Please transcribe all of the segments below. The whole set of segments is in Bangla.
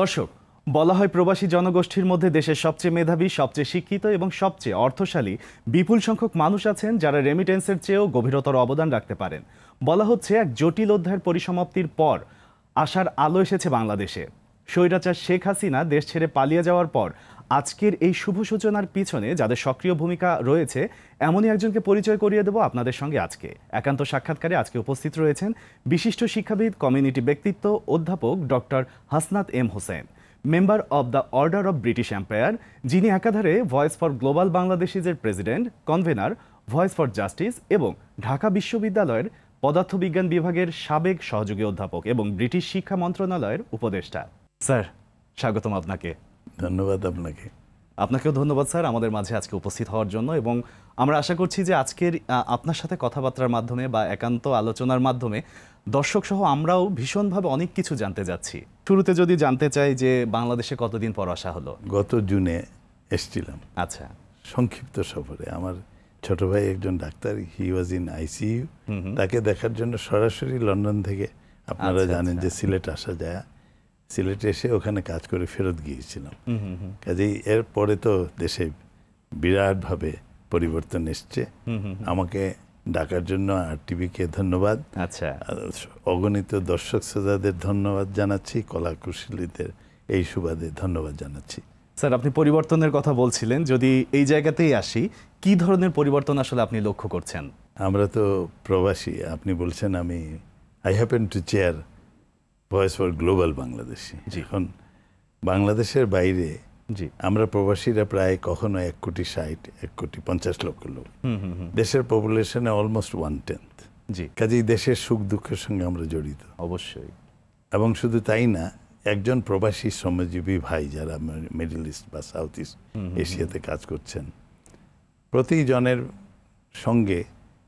দর্শক, বলা হয় প্রবাসী জনগোষ্ঠীর মধ্যে দেশের সবচেয়ে মেধাবী, সবচেয়ে শিক্ষিত এবং সবচেয়ে অর্থশালী বিপুল সংখ্যক মানুষ আছেন যারা রেমিটেন্সের চেয়েও গভীরতর অবদান রাখতে পারেন। বলা হচ্ছে এক জটিল অধ্যায়ের পরিসমাপ্তির পর আশার আলো এসেছে বাংলাদেশে। স্বৈরাচার শেখ হাসিনা দেশ ছেড়ে পালিয়ে যাওয়ার পর আজকের এই শুভ সূচনার পিছনে যাদের সক্রিয় ভূমিকা রয়েছে এমনই একজনকে পরিচয় করিয়ে দেব আপনাদের সঙ্গে আজকে। একান্ত সাক্ষাৎকারে আজকে উপস্থিত রয়েছেন বিশিষ্ট শিক্ষাবিদ, কমিউনিটি ব্যক্তিত্ব, অধ্যাপক doctor Hasnat M Hossain, member of the order of British empire, যিনি একাধারে ভয়েস ফর গ্লোবাল বাংলাদেশিজের president, convener, voice for justice এবং ঢাকা বিশ্ববিদ্যালয়ের পদার্থবিজ্ঞান বিভাগের সাবেক সহযোগী অধ্যাপক এবং ব্রিটিশ শিক্ষা মন্ত্রণালয়ের উপদেষ্টা। স্যার, স্বাগতম আপনাকে। ধন্যবাদ আপনাকে। আপনাকেও ধন্যবাদ স্যার আমাদের মাঝে আজকে উপস্থিত হওয়ার জন্য। এবং আমরা আশা করছি যে আজকের আপনার সাথে কথাবার্তার মাধ্যমে বা একান্ত আলোচনার মাধ্যমে দর্শক সহ আমরাও ভীষণভাবে অনেক কিছু জানতে যাচ্ছি। শুরুতে যদি জানতে চাই যে বাংলাদেশে কতদিন পর আসা হলো? গত জুনে এসেছিলাম। আচ্ছা, সংক্ষিপ্ত সফরে। আমার ছোট ভাই একজন doctor, he was in ICU, তাকে দেখার জন্য সরাসরি লন্ডন থেকে, আপনারা জানেন যে সিলেট আসা যায়, সিলেটে এসে ওখানে কাজ করে ফেরত গিয়েছিলাম। কাজেই এরপরে তো দেশে বিরাটভাবে পরিবর্তন এসছে। আমাকে ডাকার জন্য RTVকে ধন্যবাদ। আচ্ছা, অগণিত দর্শক শ্রোতাদের ধন্যবাদ জানাচ্ছি, কলাকুশলীদের এই সুবাদে ধন্যবাদ জানাচ্ছি। স্যার, আপনি পরিবর্তনের কথা বলছিলেন, যদি এই জায়গাতেই আসি, কি ধরনের পরিবর্তন আসলে আপনি লক্ষ্য করছেন? আমরা তো প্রবাসী, আপনি বলছেন, I happen to chair voice for global Bangladeshi. এখন বাংলাদেশের বাইরে আমরা প্রবাসীরা প্রায় কখনো 1,60,00,000, 1,50,00,000 লোক। দেশের পপুলেশনে অলমোস্ট 1/10। কাজেই দেশের সুখ দুঃখের সঙ্গে আমরা জড়িত অবশ্যই। এবং শুধু তাই না, একজন প্রবাসী শ্রমজীবী ভাই যারা মিডল ইস্ট বা সাউথ ইস্ট এশিয়াতে কাজ করছেন, প্রতিজনের সঙ্গে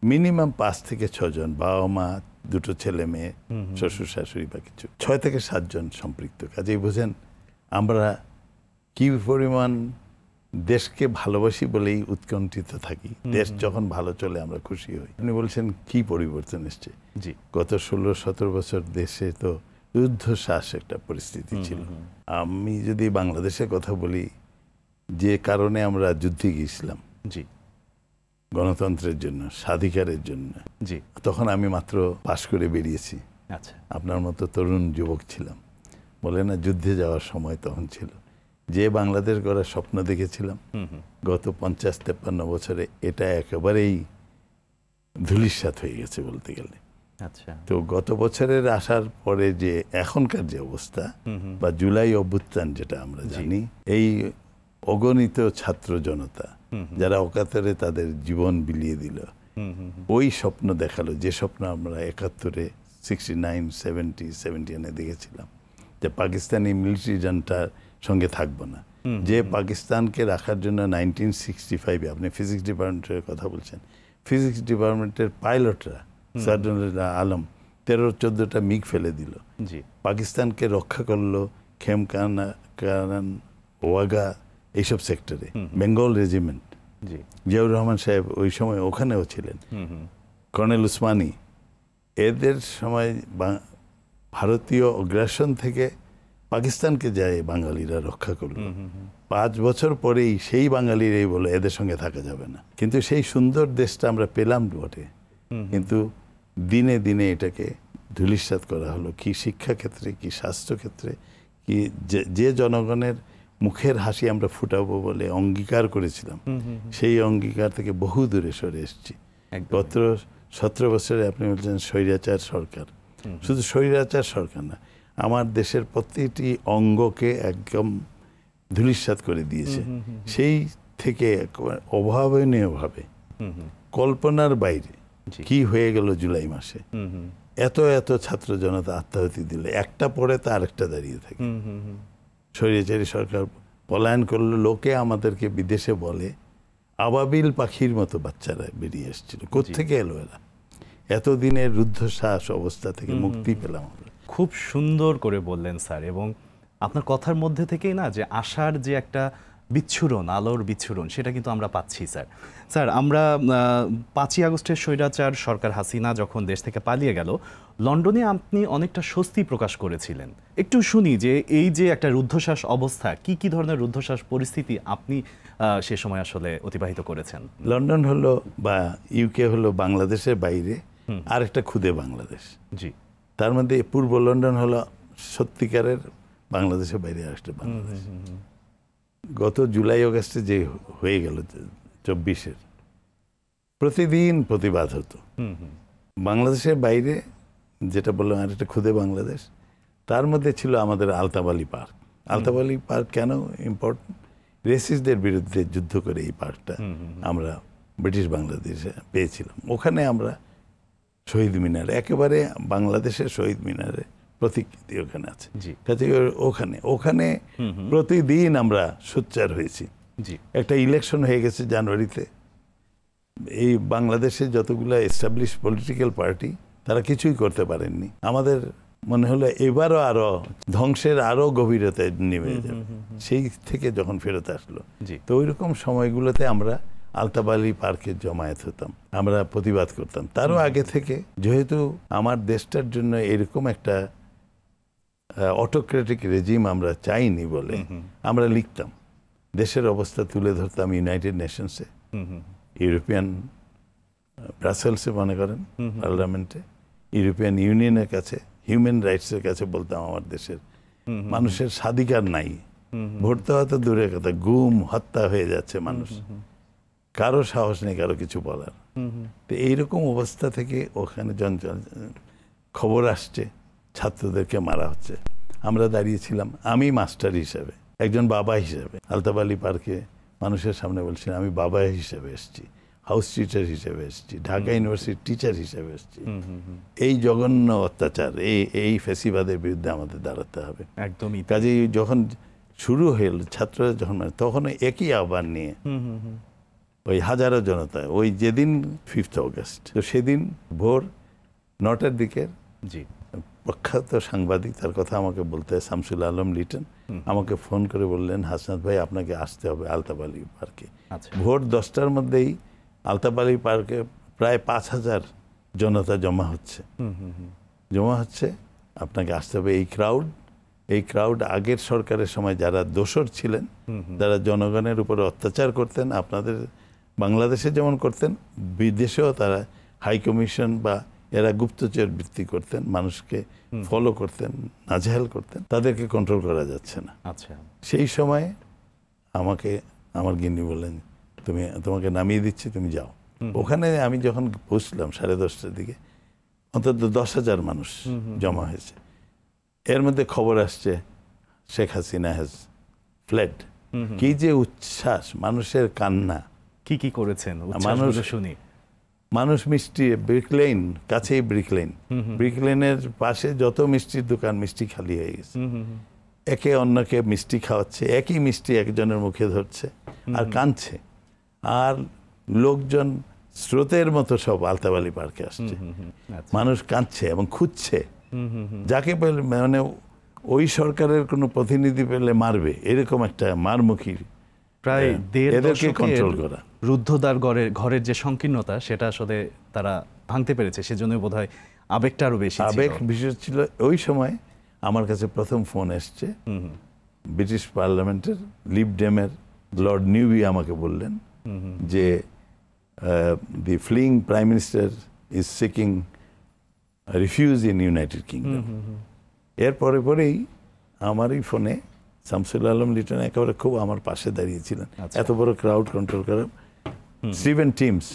মিনিমাম 5 থেকে 6 জন, বাবা মা, 2 ছেলে মেয়ে, শ্বশুর শাশুড়ি বা কিছু 6 থেকে 7 জন সম্পৃক্ত। কাজেই বোঝেন আমরা কি পরিমাণ দেশকে ভালোবাসি বলেই উৎকণ্ঠিত থাকি। দেশ যখন ভালো চলে আমরা খুশি হই। আপনি বলছেন কি পরিবর্তন এসছে? গত 16-17 বছর দেশে তো রুদ্ধশ্বাস একটা পরিস্থিতি ছিল। আমি যদি বাংলাদেশের কথা বলি, যে কারণে আমরা যুদ্ধে গিয়েছিলাম গণতন্ত্রের জন্য, স্বাধিকারের জন্য, তখন আমি মাত্র পাশ করে বেরিয়েছি। আচ্ছা, আপনার মতো তরুণ যুবক ছিলাম। বলে না, যুদ্ধে যাওয়ার সময় তখন ছিল। যে বাংলাদেশ গড়ার স্বপ্ন দেখেছিলাম গত 50-53 বছরে, এটা একেবারেই ধূলিসাৎ হয়ে গেছে বলতে গেলে। আচ্ছা, তো গত বছরের আসার পরে যে এখনকার যে অবস্থা, বা জুলাই অভ্যুত্থান যেটা আমরা জানি, এই অগণিত ছাত্র জনতা যারা অকাতরে তাদের জীবন বিলিয়ে দিল, ওই স্বপ্ন দেখালো যে স্বপ্ন আমরা 71-এ, 69, 70, 71-এ দেখেছিলাম, যে পাকিস্তানি মিলিটারি জান্টার সঙ্গে থাকবো না। যে পাকিস্তানকে রাখার জন্য 1965-এ, আপনি ফিজিক্স ডিপার্টমেন্টের কথা বলছেন, ফিজিক্স ডিপার্টমেন্টের পাইলটরা, সার্জেন্ট আলম 13-14টা মিগ ফেলে দিল, পাকিস্তানকে রক্ষা করলো খেমকান, ওয়াগা, এইসব সেক্টরে। বেঙ্গল রেজিমেন্ট, জিয়াউর রহমান সাহেব ওই সময় ওখানেও ছিলেন, কর্নেল উসমানী, এদের সময় ভারতীয় অগ্রাসন থেকে পাকিস্তানকে যায় বাঙালিরা রক্ষা করল। 5 বছর পরেই সেই বাঙালিরাই বলে এদের সঙ্গে থাকা যাবে না। কিন্তু সেই সুন্দর দেশটা আমরা পেলাম বটে, কিন্তু দিনে দিনে এটাকে ধূলিসাৎ করা হলো। কি শিক্ষাক্ষেত্রে, কি স্বাস্থ্যক্ষেত্রে, কি যে জনগণের মুখের হাসি আমরা ফুটাবো বলে অঙ্গীকার করেছিলাম, সেই অঙ্গীকার থেকে বহু দূরে সরে এসেছি। গত 17 বছরে আপনি বলছেন স্বৈরাচার সরকার, শুধু স্বৈরাচার সরকার না, আমার দেশের প্রতিটি অঙ্গকে একদম ধূলিসাৎ করে দিয়েছে। সেই থেকে অভাবনীয়ভাবে, কল্পনার বাইরে কি হয়ে গেল জুলাই মাসে। এত এত ছাত্র জনতা আত্মাহুতি দিল, একটা পরে তা আরেকটা দাঁড়িয়ে থাকে। স্বৈরাচারী সরকার পলায়ন করলো, লোকে আমাদেরকে বিদেশে বলে আবাবিল পাখির মতো বাচ্চারা বেরিয়ে এসেছিল। কোত্থেকে এলো এরা? এতদিনের রুদ্ধশ্বাস অবস্থা থেকে মুক্তি পেলাম আমরা। খুব সুন্দর করে বললেন স্যার, এবং আপনার কথার মধ্যে থেকেই না যে আশার যে একটা বিচ্ছুরণ, আলোর বিচ্ছুরণ, সেটা কিন্তু আমরা পাচ্ছি স্যার। স্যার, আমরা 5ই আগস্টের স্বৈরাচার সরকার হাসিনা যখন দেশ থেকে পালিয়ে গেল, লন্ডনে আপনি অনেকটা স্বস্তি প্রকাশ করেছিলেন। একটু শুনি যে এই যে একটা রুদ্ধশ্বাস অবস্থা, কি কি ধরনের রুদ্ধশ্বাস পরিস্থিতি আপনি সে সময় আসলে অতিবাহিত করেছেন? লন্ডন হলো বা ইউকে হলো বাংলাদেশের বাইরে আরেকটা ক্ষুদে বাংলাদেশ। জি। তার মধ্যে পূর্ব লন্ডন হলো সত্যিকারের বাংলাদেশের বাইরে আরেকটা বাংলাদেশ। গত জুলাই অগাস্টে যে হয়ে গেল 24-এর, প্রতিদিন প্রতিবাদ হতো। বাংলাদেশের বাইরে যেটা বললাম আরেকটা ক্ষুদে বাংলাদেশ, তার মধ্যে ছিল আমাদের আলতাবালি পার্ক। আলতাবালি পার্ক কেন ইম্পর্টেন্ট? রেসিস্টদের বিরুদ্ধে যুদ্ধ করে এই পার্কটা আমরা ব্রিটিশ বাংলাদেশে পেয়েছিলাম। ওখানে আমরা শহীদ মিনার, একেবারে বাংলাদেশের শহীদ মিনারে প্রতিকৃতি ওখানে আছে। কাজে ওখানে প্রতিদিন আমরা সোচ্চার হয়েছি। একটা ইলেকশন হয়ে গেছে জানুয়ারিতে, এই বাংলাদেশে যতগুলো এস্টাবলিশ পলিটিক্যাল পার্টি তারা কিছুই করতে পারেননি। আমাদের মনে হলো এবারও আরো ধ্বংসের আরো গভীরতায় নেমে যাবে। সেই থেকে যখন ফেরত আসলো, তো ওই রকম সময়গুলোতে আমরা আলতাবালি পার্কে জমায়েত হতাম, আমরা প্রতিবাদ করতাম। তারও আগে থেকে, যেহেতু আমার দেশটার জন্য এরকম একটা অটোক্রেটিক রেজিম আমরা চাইনি বলে আমরা লিখতাম, দেশের অবস্থা তুলে ধরতাম ইউনাইটেড নেশনসে, ইউরোপিয়ান ব্রাসেলসে, মনে করেন পার্লামেন্টে, ইউরোপিয়ান ইউনিয়নের কাছে, হিউম্যান রাইটসের কাছে বলতাম আমার দেশের মানুষের স্বাধিকার নাই, ভোট দেওয়া তো দূরের কথা, গুম হত্যা হয়ে যাচ্ছে মানুষ, কারো সাহস নেই কারো কিছু বলার। তো এইরকম অবস্থা থেকে ওখানে খবর আসছে ছাত্রদেরকে মারা হচ্ছে। আমরা দাঁড়িয়েছিলাম, আমি মাস্টার হিসেবে, একজন বাবা হিসেবে আলতাবালি পার্কে মানুষের সামনে বলছি আমি বাবা হিসেবে এসেছি, হাউস টিচার হিসেবে এসেছি, ঢাকা ইউনিভার্সিটির টিচার হিসেবে এসেছি। এই জঘন্য অত্যাচার, এই ফ্যাসিবাদের বিরুদ্ধে আমাদের দাঁড়াতে হবে। একদমই। কাজেই যখন শুরু হল ছাত্ররা যখন, তখন একই আহ্বান নিয়ে ওই হাজারো জনতা, ওই যেদিন 5th অগস্ট, তো সেদিন ভোর 9টার দিকে প্রখ্যাত সাংবাদিক, তার কথা আমাকে বলতে হয়, শামসুল আলম লিটন, আমাকে ফোন করে বললেন হাসনাত ভাই আপনাকে আসতে হবে আলতাবালি পার্কে। ভোর 10টার মধ্যেই আলতাবালি পার্কে প্রায় 5000 জনতা জমা হচ্ছে, আপনাকে আসতে হবে। এই ক্রাউড আগের সরকারের সময় যারা দোসর ছিলেন, যারা জনগণের উপরে অত্যাচার করতেন, আপনাদের বাংলাদেশে যেমন করতেন, বিদেশেও তারা হাই কমিশন বা এরা গুপ্তচর বৃত্তি করতেন, মানুষকে ফলো করতেন, নাজেহাল করতেন, তাদেরকে কন্ট্রোল করা যাচ্ছে না। সেই সময় আমাকে আমার গিন্নি বললেন তোমাকে নামিয়ে দিচ্ছি, তুমি যাও। ওখানে আমি যখন পৌঁছলাম 10:30টার দিকে, অন্তত 10,000 মানুষ জমা হয়েছে। এর মধ্যে খবর আসছে শেখ হাসিনা হ্যাজ ফ্লেড। কি যে উচ্ছ্বাস, মানুষের কান্না, কি করেছেন মানুষ মিষ্টি, ব্রিকলেন কাছেই, ব্রিকলেনের পাশে যত মিষ্টির দোকান, মিষ্টি খালি হয়ে গেছে। একে অন্যকে মিষ্টি খাওয়াচ্ছে, একই মিষ্টি একজনের মুখে ধরছে আর কাঁদছে, আর লোকজন স্রোতের মতো সব আলতাবালি পার্কে আসছে। মানুষ কাঁদছে এবং খুঁজছে যাকে পেলে, মানে ওই সরকারের কোনো প্রতিনিধি পেলে মারবে, এরকম একটা মারমুখী, প্রায় এদেরকে কন্ট্রোল করা। রুদ্ধদ্বার ঘরের যে সংকীর্ণতা, সেটা আসলে তারা ভাঙতে পেরেছে, সেজন্য বোধহয় আবেগটা আরো বেশি, আবেগ বিশেষ ছিল। ওই সময় আমার কাছে প্রথম ফোন এসছে ব্রিটিশ পার্লামেন্টের লিব ডেমের লর্ড নিউবি, আমাকে বললেন যে the fleeing prime minister is seeking refuge in United Kingdom. এর পরেই আমারই ফোনে শামসুল আলম লিটন একেবারে খুব আমার পাশে দাঁড়িয়েছিলেন, এত বড় ক্রাউড কন্ট্রোল করা। স্টিভেন টিমস,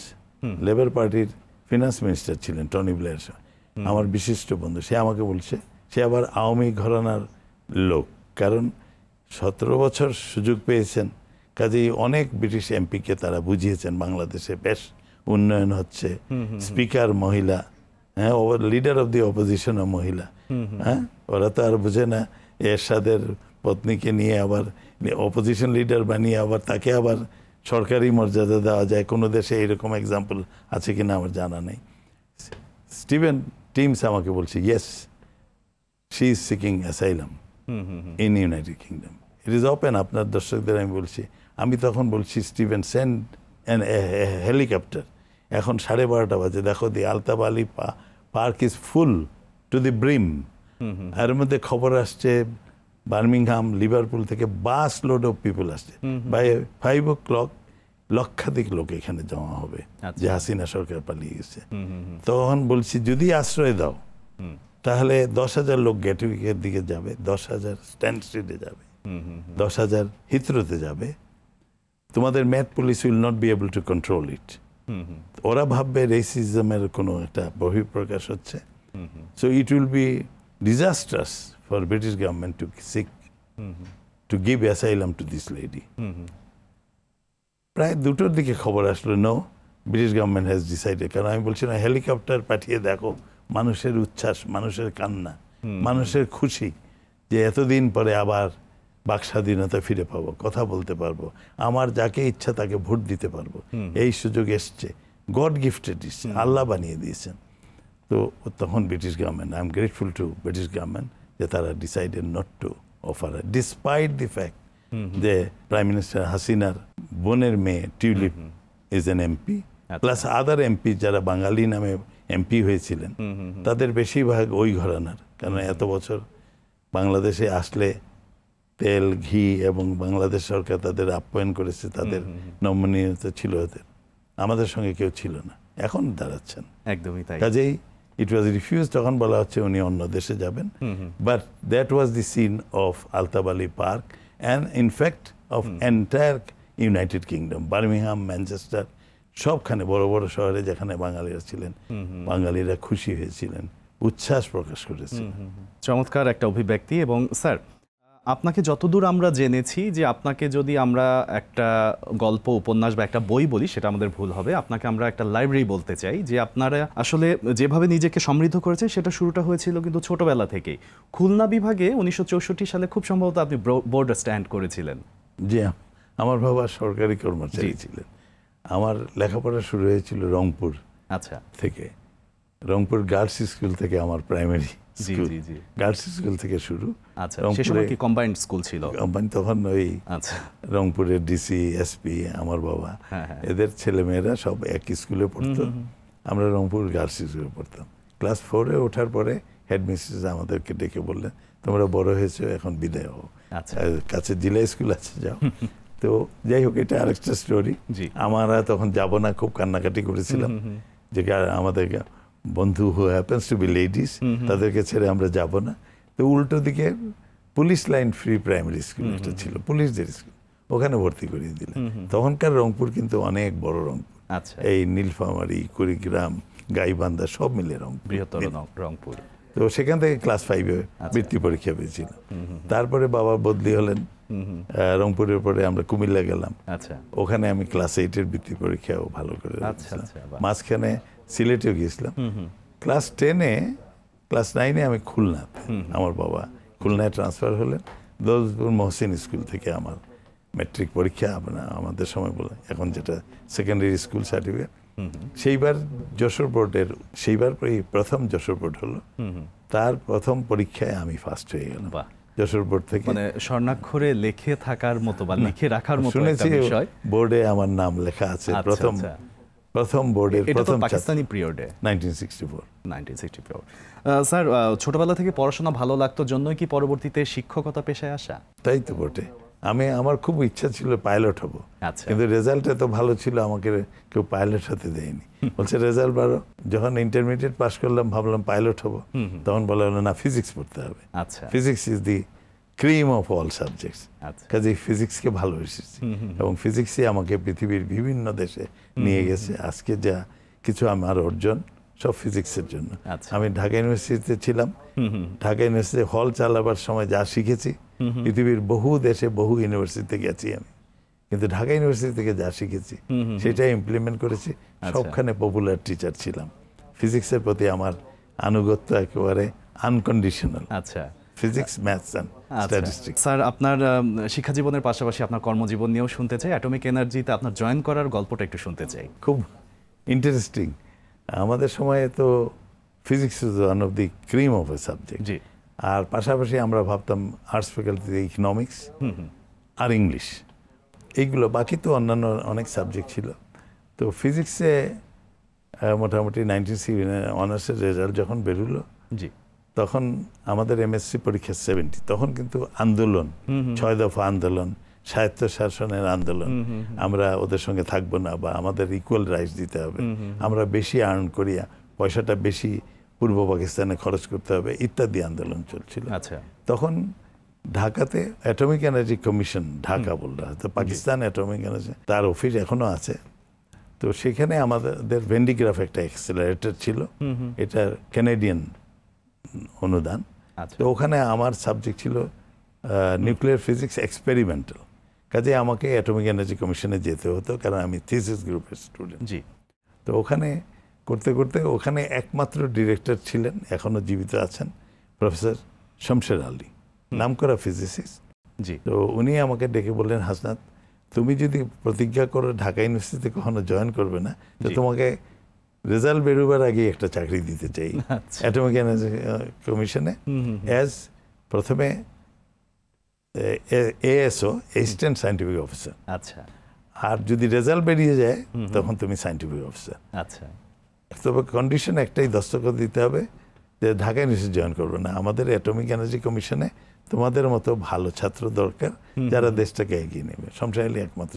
লেবার পার্টির ফিনান্স মিনিস্টার ছিলেন টনি ব্লেয়ার সময়, আমার বিশিষ্ট বন্ধু, সে আমাকে বলছে, সে আবার আওয়ামী ঘরানার লোক, কারণ 17 বছর সুযোগ পেয়েছেন, কাজেই অনেক ব্রিটিশ এমপিকে তারা বুঝিয়েছেন বাংলাদেশে বেশ উন্নয়ন হচ্ছে, স্পিকার মহিলা, হ্যাঁ, লিডার অফ দি অপোজিশনও মহিলা, হ্যাঁ, ওরা তো আর বুঝে না এরশাদের পত্নীকে নিয়ে আবার অপোজিশন লিডার বানিয়ে আবার তাকে আবার সরকারি মর্যাদা দেওয়া যায়। কোনো দেশে এরকম এক্সাম্পল আছে কিনা আমার জানা নেই। স্টিভেন টিমস আমাকে বলছে, yes, she is seeking asylum in United kingdom. It is open. আপনার দর্শকদের আমি বলছি, আমি তখন বলছি স্টিভেন সেন্ড অ্যান হেলিকপ্টার। এখন 12:30 বাজে, দেখো the Altaf Ali park is full to the brim. এর মধ্যে খবর আসছে বার্মিংহাম, লিভারপুল থেকে বাস লোড অফ পিপল আসছে। বাই 5 o'clock লক্ষাধিক লোক এখানে জমা হবে, যে হাসিনা সরকার পালিয়ে গেছে। তখন বলছি যদি আশ্রয় দাও তাহলে 10,000 লোক গেটউইকের দিকে যাবে, 10,000 স্ট্যান্ড স্ট্রিটে যাবে, 10,000 হিথ্রোতে যাবে। তোমাদের Met police will not be able to control it. ওরা ভাববে রেসিজমের কোনো একটা বহিঃপ্রকাশ হচ্ছে। So it will be disastrous for British government to seek to give asylum to this lady. প্রায় 2টোর দিকে খবর আসলো, no, British government has decided. কারণ আমি বলছি না, হেলিকপ্টার পাঠিয়ে দেখো মানুষের উচ্ছ্বাস, মানুষের কান্না, মানুষের খুশি যে এতদিন পরে আবার বাক স্বাধীনতা ফিরে পাবো, কথা বলতে পারবো, আমার যাকে ইচ্ছা তাকে ভোট দিতে পারবো, এই সুযোগ এসছে। গড গিফটেড ইস, আল্লাহ বানিয়ে দিয়েছেন। তো তখন British government, I am grateful to British government যে তারা decided not to offer, despite the fact যে প্রাইম মিনিস্টার হাসিনার বোনের মেয়ে tulip is an MP, plus other MP যারা বাঙালি নামে এমপি হয়েছিলেন তাদের বেশিরভাগ ওই ঘরানার। কারণ এত বছর বাংলাদেশে আসলে তেল, ঘি এবং বাংলাদেশ সরকার তাদের আপ্যায়ন করেছে, তাদের নমনীয়তা ছিল ওদের, আমাদের সঙ্গে কেউ ছিল না। এখন দাঁড়াচ্ছেন একদমই তাই। কাজেই ইট ওয়াজ রিফিউজ। তখন বলা হচ্ছে উনি অন্য দেশে যাবেন, but that was the scene of Altaf Ali park and in fact of entire United Kingdom, Birmingham, Manchester, সবখানে বড় বড় শহরে যেখানে বাঙালিরা ছিলেন, বাঙালিরা খুশি হয়েছিলেন, উচ্ছ্বাস প্রকাশ করেছিলেন। চমৎকার একটা অভিব্যক্তি। এবং স্যার, আপনাকে যতদূর আমরা জেনেছি যে আপনাকে যদি আমরা একটা গল্প, উপন্যাস বা একটা বই বলি সেটা আমাদের ভুল হবে, আপনাকে আমরা একটা লাইব্রেরি বলতে চাই। যে আপনারা আসলে যেভাবে নিজেকে সমৃদ্ধ করেছেন সেটা শুরুটা হয়েছিল কিন্তু ছোটবেলা থেকেই। খুলনা বিভাগে 1964 সালে খুব সম্ভবত আপনি বোর্ড স্ট্যান্ড করেছিলেন। জি, আমার বাবা সরকারি কর্মচারী ছিলেন। আমার লেখাপড়া শুরু হয়েছিল রংপুর থেকে, রংপুর গার্লস স্কুল থেকে আমার প্রাইমারি স্কুল, গার্লস স্কুল থেকে শুরু। রংপুরে কি কম্বাইন্ড স্কুল ছিল? কম্বাইন্ড, তখন ওই রংপুরের ডিসি, এসপি, আমার বাবা, এদের ছেলেমেয়েরা সব এক স্কুলে পড়তো। আমরা রংপুর গার্লস স্কুলে পড়তাম। ক্লাস 4-এ ওঠার পরে হেডমিস্ট্রেস আমাদেরকে ডেকে বললেন, তোমরা বড় হয়েছো, এখন বিদায় হও, কাছে জেলা স্কুল আছে, যাও। তো যাই হোক, এটা আরেকটা স্টোরি। আমরা তখন যাব না, খুব কান্নাকাটি করেছিলাম যে আমাদের বন্ধু হু হ্যাপেন্স টু বি লেডিস, তাদেরকে ছেড়ে আমরা যাব না। তো উল্টো দিকে police line free primary school একটা ছিল, পুলিশদের স্কুল, ওখানে ভর্তি করিয়ে দিলেন। তখনকার রংপুর কিন্তু অনেক বড় রংপুর, এই নীলফামারী, কুড়িগ্রাম, গাইবান্ধা সব মিলে রংপুর, বৃহত্তর রংপুর। তো সেখান থেকে ক্লাস 5-এ বৃত্তি পরীক্ষা পেয়েছিল। তারপরে বাবা বদলি হলেন, রংপুরের পরে আমরা কুমিল্লা গেলাম, ওখানে আমি ক্লাস 8-এর বৃত্তি পরীক্ষাও ভালো করে, মাঝখানে সিলেটেও গিয়েছিলাম। ক্লাস 10-এ, ক্লাস 9-এ আমি খুলনাতে, আমার বাবা খুলনায় ট্রান্সফার হলেন। দৌলতপুর মহসিন স্কুল থেকে আমার ম্যাট্রিক পরীক্ষা, আমাদের সময় বলে এখন যেটা সেকেন্ডারি স্কুল সার্টিফিকেট, সেইবার যশোর বোর্ডের, সেইবার প্রথম যশোর বোর্ড হলো, তার প্রথম পরীক্ষায় আমি ফার্স্ট হয়ে গেলাম যশোর বোর্ড থেকে। মানে স্বর্ণাক্ষরে লিখে থাকার মতো বা লিখে রাখার মতো একটা বিষয়। বোর্ডে আমার নাম লেখা আছে, প্রথম বোর্ডের প্রথম পাকিস্তানি পিরিয়ডে 1964। স্যার, ছোটবেলা থেকে পড়াশোনা ভালো লাগতো জন্যই কি পরবর্তীতে শিক্ষকতা পেশায় আসা? তাই তো বটে। আমার খুব ইচ্ছা ছিল পাইলট হব, কিন্তু রেজাল্ট এত ভালো ছিল আমাকে কেউ পাইলট হতে দেয়নি। বলছে রেজাল্ট ভালো। যখন ইন্টারমিডিয়েট পাস করলাম, ভাবলাম পাইলট হব, তখন বলা হলো না, ফিজিক্স পড়তে হবে। Physics is the cream of all subjects. কাজে ফিজিক্সকে ভালোবেসেছি এবং ফিজিক্সই আমাকে পৃথিবীর বিভিন্ন দেশে নিয়ে গেছে। আজকে যা কিছু আমার অর্জন সব ফিজিক্সের জন্য। আমি ঢাকা ইউনিভার্সিটিতে ছিলাম, ঢাকা ইউনিভার্সিটি হল চালাবার সময় যা শিখেছি, পৃথিবীর বহু দেশে বহু ইউনিভার্সিটিতে গেছি আমি, কিন্তু ঢাকা ইউনিভার্সিটি থেকে যা শিখেছি সেটাই ইমপ্লিমেন্ট করেছি। সবখানে পপুলার টিচার ছিলাম। ফিজিক্সের প্রতি আমার আনুগত্য একেবারে unconditional. Physics, maths and statistics. Sir, আপনার শিক্ষা জীবনের পাশাপাশি আপনার কর্মজীবন নিয়েও শুনতে চাই। অ্যাটমিক এনার্জিতে আপনার জয়েন করার গল্পটা একটু শুনতে চাই। খুব ইন্টারেস্টিং। আমাদের সময়ে তো physics is one of the cream of a subject. আর পাশাপাশি আমরা ভাবতাম আর্টস ফ্যাকাল্টিতে ইকোনমিক্স আর ইংলিশ, এইগুলো, বাকি তো অন্যান্য অনেক সাবজেক্ট ছিল। তো ফিজিক্সে মোটামুটি 97 অনার্সের রেজাল্ট যখন বেরোলো, জি, তখন আমাদের এমএসসি পরীক্ষা 70, তখন কিন্তু আন্দোলন, 6 দফা আন্দোলন, স্বায়ত্ত শাসনের আন্দোলন, আমরা ওদের সঙ্গে থাকবো না বা আমাদের ইকুয়াল রাইটস দিতে হবে, আমরা বেশি আর্ন করিয়া পয়সাটা বেশি পূর্ব পাকিস্তানে খরচ করতে হবে ইত্যাদি আন্দোলন চলছিল। আচ্ছা, তখন ঢাকাতে অ্যাটমিক এনার্জি কমিশন, ঢাকা বলরা তো পাকিস্তান অ্যাটমিক এনার্জি, তার অফিস এখনো আছে। তো সেখানে আমাদের ভেন্ডিগ্রাফ একটা অ্যাক্সেলারেটর ছিল, এটা কানাডিয়ান অনুদান। আচ্ছা, তো ওখানে আমার সাবজেক্ট ছিল নিউক্লিয়ার ফিজিক্স এক্সপেরিমেন্টাল, কাজে আমাকে অ্যাটমিক এনার্জি কমিশনে যেতে হতো, কারণ আমি থিসিস গ্রুপের স্টুডেন্ট। জি, তো ওখানে করতে করতে ওখানে একমাত্র ডিরেক্টর ছিলেন, এখনো জীবিত আছেন, প্রফেসর শমশের আলী, নামকরা ফিজিসিস্ট। জি, তো উনি আমাকে ডেকে বললেন, হাসনাত, তুমি যদি প্রতিজ্ঞা করো ঢাকা ইউনিভার্সিটিতে কখনো জয়েন করবে না, তো জি। তোমাকে রেজাল্ট বেরোবার আগে একটা চাকরি দিতে চাই আচ্ছা। অ্যাটমিক এনার্জি কমিশনে, অ্যাজ প্রথমে এএসও, অ্যাসিস্ট্যান্ট সায়েন্টিফিক অফিসার, আচ্ছা, আর যদি রেজাল্ট বেরিয়ে যায় তখন তুমি সায়েন্টিফিক অফিসার। আচ্ছা, তবে কন্ডিশন একটাই, দস্তখত দিতে হবে যে ঢাকা ইউনিভার্সিটি জয়েন করবে না, আমাদের অ্যাটমিক এনার্জি কমিশনে তোমাদের মতো ভালো ছাত্র দরকার যারা দেশটাকে এগিয়ে নেবে। শমশের আলী একমাত্র।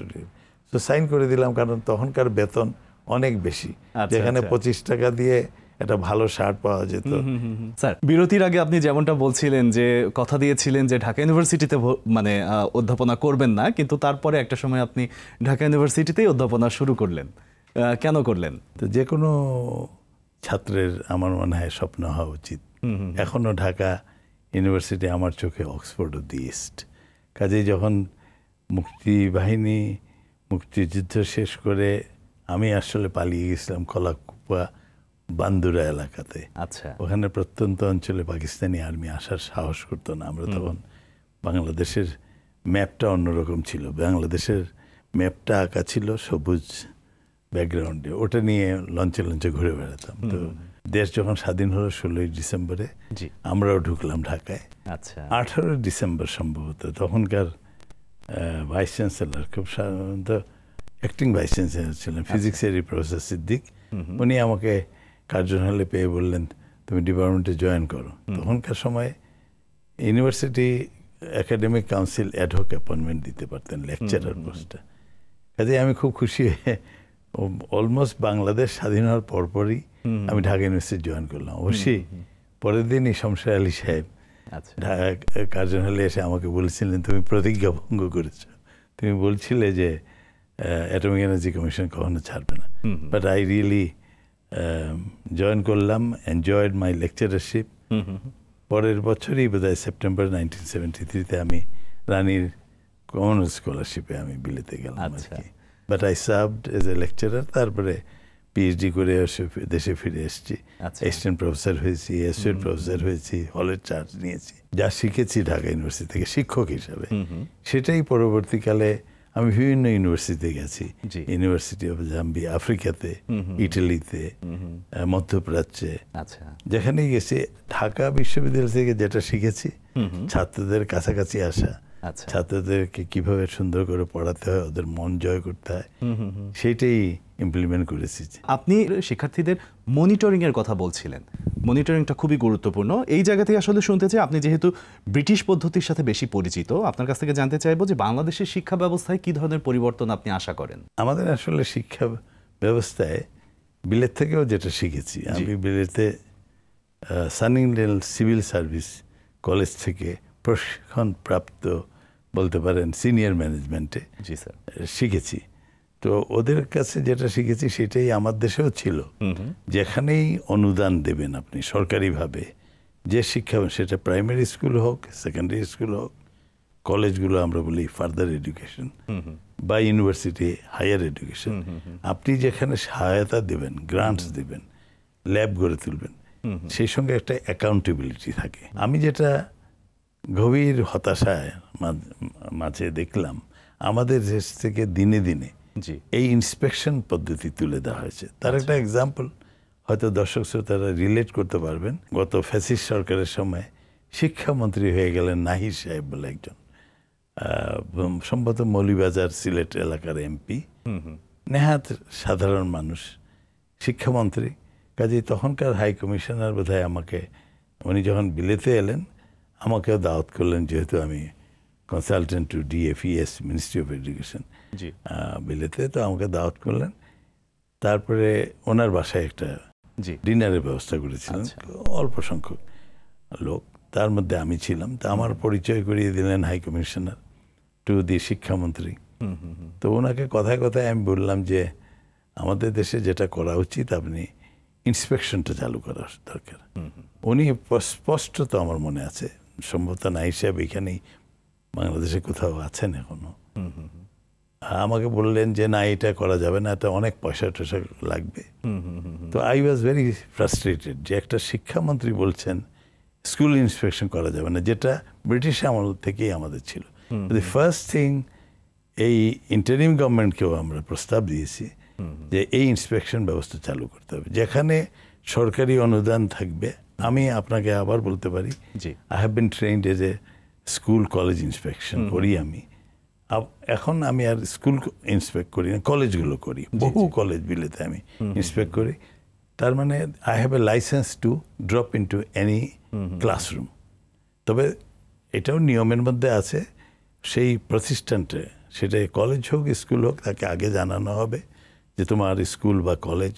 তো সাইন করে দিলাম, কারণ তখনকার বেতন অনেক বেশি, আচ্ছা, যেখানে আচ্ছা। 25 টাকা দিয়ে একটা ভালো শার্ট পাওয়া যেত। স্যার, বিরতির আগে আপনি যেমনটা বলছিলেন যে কথা দিয়েছিলেন যে ঢাকা ইউনিভার্সিটিতে মানে অধ্যাপনা করবেন না, কিন্তু তারপরে একটা সময় আপনি ঢাকা ইউনিভার্সিটিতেই অধ্যাপনা শুরু করলেন। কেন করলেন? তো যে কোনো ছাত্রের আমার মনে হয় স্বপ্ন হওয়া উচিত। এখনো ঢাকা ইউনিভার্সিটি আমার চোখে অক্সফোর্ড অফ দি ইস্ট। কাজেই যখন মুক্তিবাহিনী মুক্তিযুদ্ধ শেষ করে আমি আসলে পালিয়ে গেছিলাম কলাকুপা বান্দুরা এলাকাতে। আচ্ছা, ওখানে প্রত্যন্ত অঞ্চলে পাকিস্তানি আর্মি আসার সাহস করতো না। আমরা তখন বাংলাদেশের ম্যাপটা অন্যরকম ছিল, বাংলাদেশের ম্যাপটা আঁকা ছিল সবুজ ব্যাকগ্রাউন্ডে, ওটা নিয়ে লঞ্চে লঞ্চে ঘুরে বেড়াতাম। তো দেশ যখন স্বাধীন হলো 16 ডিসেম্বরে, জি, আমরাও ঢুকলাম ঢাকায়। আচ্ছা, 18 ডিসেম্বর সম্ভবত। তখনকার ভাইস চ্যান্সেলর, খুব সাধারণত অ্যাক্টিং ভাইস চ্যান্সেলর ছিলেন, ফিজিক্সেরই প্রফেসর সিদ্দিক। উনি আমাকে কার্জন-হলে পেয়ে বললেন, তুমি ডিপার্টমেন্টে জয়েন করো। তখনকার সময় university academic council ad hoc appointment দিতে পারতেন লেকচারার পোস্টে। কাজে আমি খুব খুশি হয়ে অলমোস্ট বাংলাদেশ স্বাধীন হওয়ার পরপরই আমি ঢাকা ইউনিভার্সিটি জয়েন করলাম। অবশ্যই পরের দিনই শমশের আলী সাহেব আচ্ছা, কার্জন-হলে এসে আমাকে বলেছিলেন, তুমি প্রতিজ্ঞা ভঙ্গ করেছো, তুমি বলছিলে যে অ্যাটমিক এনার্জি কমিশন কখনো ছাড়বে না। বাট আই রিয়েলি জয়েন করলাম, এনজয়েড মাই লেকচারারশিপ। পরের বছরই বোধহয় সেপ্টেম্বর 1973-তে আমি রানীর কমন স্কলারশিপে আমি বিলেতে গেলাম আর আচ্ছা। কি। But I served as a lecturer. তারপরে পিএইচডি করে দেশে ফিরে এসেছি, আচ্ছা। অ্যাসিস্ট্যান্ট প্রফেসর হয়েছি, অ্যাসোসিয়েট প্রফেসর হয়েছি, হলের চার্জ নিয়েছি। যা শিখেছি ঢাকা ইউনিভার্সিটি থেকে শিক্ষক হিসাবে, সেটাই পরবর্তীকালে আমি বিভিন্ন ইউনিভার্সিটিতে গেছি। জি। ইউনিভার্সিটি অফ জাম্বিয়া, আফ্রিকাতে, ইটালিতে, মধ্যপ্রাচ্যে, আচ্ছা, যেখানেই গেছি ঢাকা বিশ্ববিদ্যালয় থেকে যেটা শিখেছি, ছাত্রদের কাছাকাছি আসা, আচ্ছা, ছাত্রদেরকে কিভাবে সুন্দর করে পড়াতে হয়, ওদের মন জয় করতে হয়, সেইটাই ইমপ্লিমেন্ট করেছি। আপনি শিক্ষার্থীদের মনিটরিং এর কথা বলছিলেন। মনিটরিংটা খুবই গুরুত্বপূর্ণ। এই জায়গা থেকে আসলে শুনতে চাই, আপনি যেহেতু ব্রিটিশ পদ্ধতির সাথে বেশি পরিচিত, আপনার কাছ থেকে জানতে চাইবো যে বাংলাদেশের শিক্ষা ব্যবস্থায় কি ধরনের পরিবর্তন আপনি আশা করেন? আমাদের আসলে শিক্ষা ব্যবস্থায় বিলেত থেকেও যেটা শিখেছি, আমি বিলেতে সানিংডেল সিভিল সার্ভিস কলেজ থেকে প্রশিক্ষণ প্রাপ্ত বলতে পারেন সিনিয়র ম্যানেজমেন্টে জি স্যার। শিখেছি। তো ওদের কাছে যেটা শিখেছি সেটাই আমার দেশেও ছিল। যেখানেই অনুদান দেবেন আপনি সরকারিভাবে, যে শিক্ষা, সেটা প্রাইমারি স্কুল হোক, সেকেন্ডারি স্কুল হোক, কলেজগুলো আমরা বলি ফার্দার এডুকেশন, বা ইউনিভার্সিটি হায়ার এডুকেশন, আপনি যেখানে সহায়তা দেবেন, গ্রান্টস দেবেন, ল্যাব গড়ে তুলবেন, সেই সঙ্গে একটা অ্যাকাউন্টেবিলিটি থাকে। আমি যেটা গভীর হতাশায় মাঝে দেখলাম, আমাদের দেশ থেকে দিনে দিনে জি, এই ইন্সপেকশন পদ্ধতি তুলে দেওয়া হয়েছে। তার একটা এক্সাম্পল হয়তো দর্শক শ্রোতারা রিলেট করতে পারবেন। গত ফ্যাসিস্ট সরকারের সময় শিক্ষামন্ত্রী হয়ে গেলেন নাহির সাহেব বলে একজন, সম্ভবত মৌলভীবাজার সিলেট এলাকার এমপি, নেহাত সাধারণ মানুষ, শিক্ষামন্ত্রী। কাজেই তখনকার হাই কমিশনার বোধহয় আমাকে, উনি যখন বিলেতে এলেন আমাকেও দাওয়াত করলেন, যেহেতু আমি consultant to DFES, ministry of education বিলেতে, তো আমাকে দাওয়াত করলেন। তারপরে ওনার বাসায় একটা ডিনারের ব্যবস্থা করেছিলেন, অল্প সংখ্যক লোক, তার মধ্যে আমি ছিলাম। তা আমার পরিচয় করিয়ে দিলেন হাই কমিশনার টু দি শিক্ষামন্ত্রী। তো ওনাকে কথায় কথায় আমি বললাম যে আমাদের দেশে যেটা করা উচিত, আপনি ইন্সপেকশনটা চালু করা দরকার। উনি স্পষ্টত আমার মনে আছে, সম্ভবত নাহির সাহেব এখানেই বাংলাদেশে কোথাও আছেন এখনো, আমাকে বললেন যে না, এটা করা যাবে না, এটা অনেক পয়সা টয়সা লাগবে। তো আই ওয়াজ ভেরি ফ্রাস্ট্রেটেড যে একটা শিক্ষামন্ত্রী বলছেন স্কুল ইন্সপেকশন করা যাবে না, যেটা ব্রিটিশ আমল থেকেই আমাদের ছিল। দি ফার্স্ট থিং, এই ইন্টারিম গভর্নমেন্টকেও আমরা প্রস্তাব দিয়েছি যে এই ইন্সপেকশন ব্যবস্থা চালু করতে হবে, যেখানে সরকারি অনুদান থাকবে। আমি আপনাকে আবার বলতে পারি, I have been trained as a school college inspection করি আমি। এখন আমি আর স্কুল ইন্সপেক্ট করি না, কলেজগুলো করি, বহু কলেজ বিলেতে আমি ইন্সপেক্ট করি। তার মানে I have a licence to drop into any classroom. তবে এটাও নিয়মের মধ্যে আছে, সেই প্রতিষ্ঠানটা, সেটা কলেজ হোক স্কুল হোক, তাকে আগে জানানো হবে যে তোমার স্কুল বা কলেজ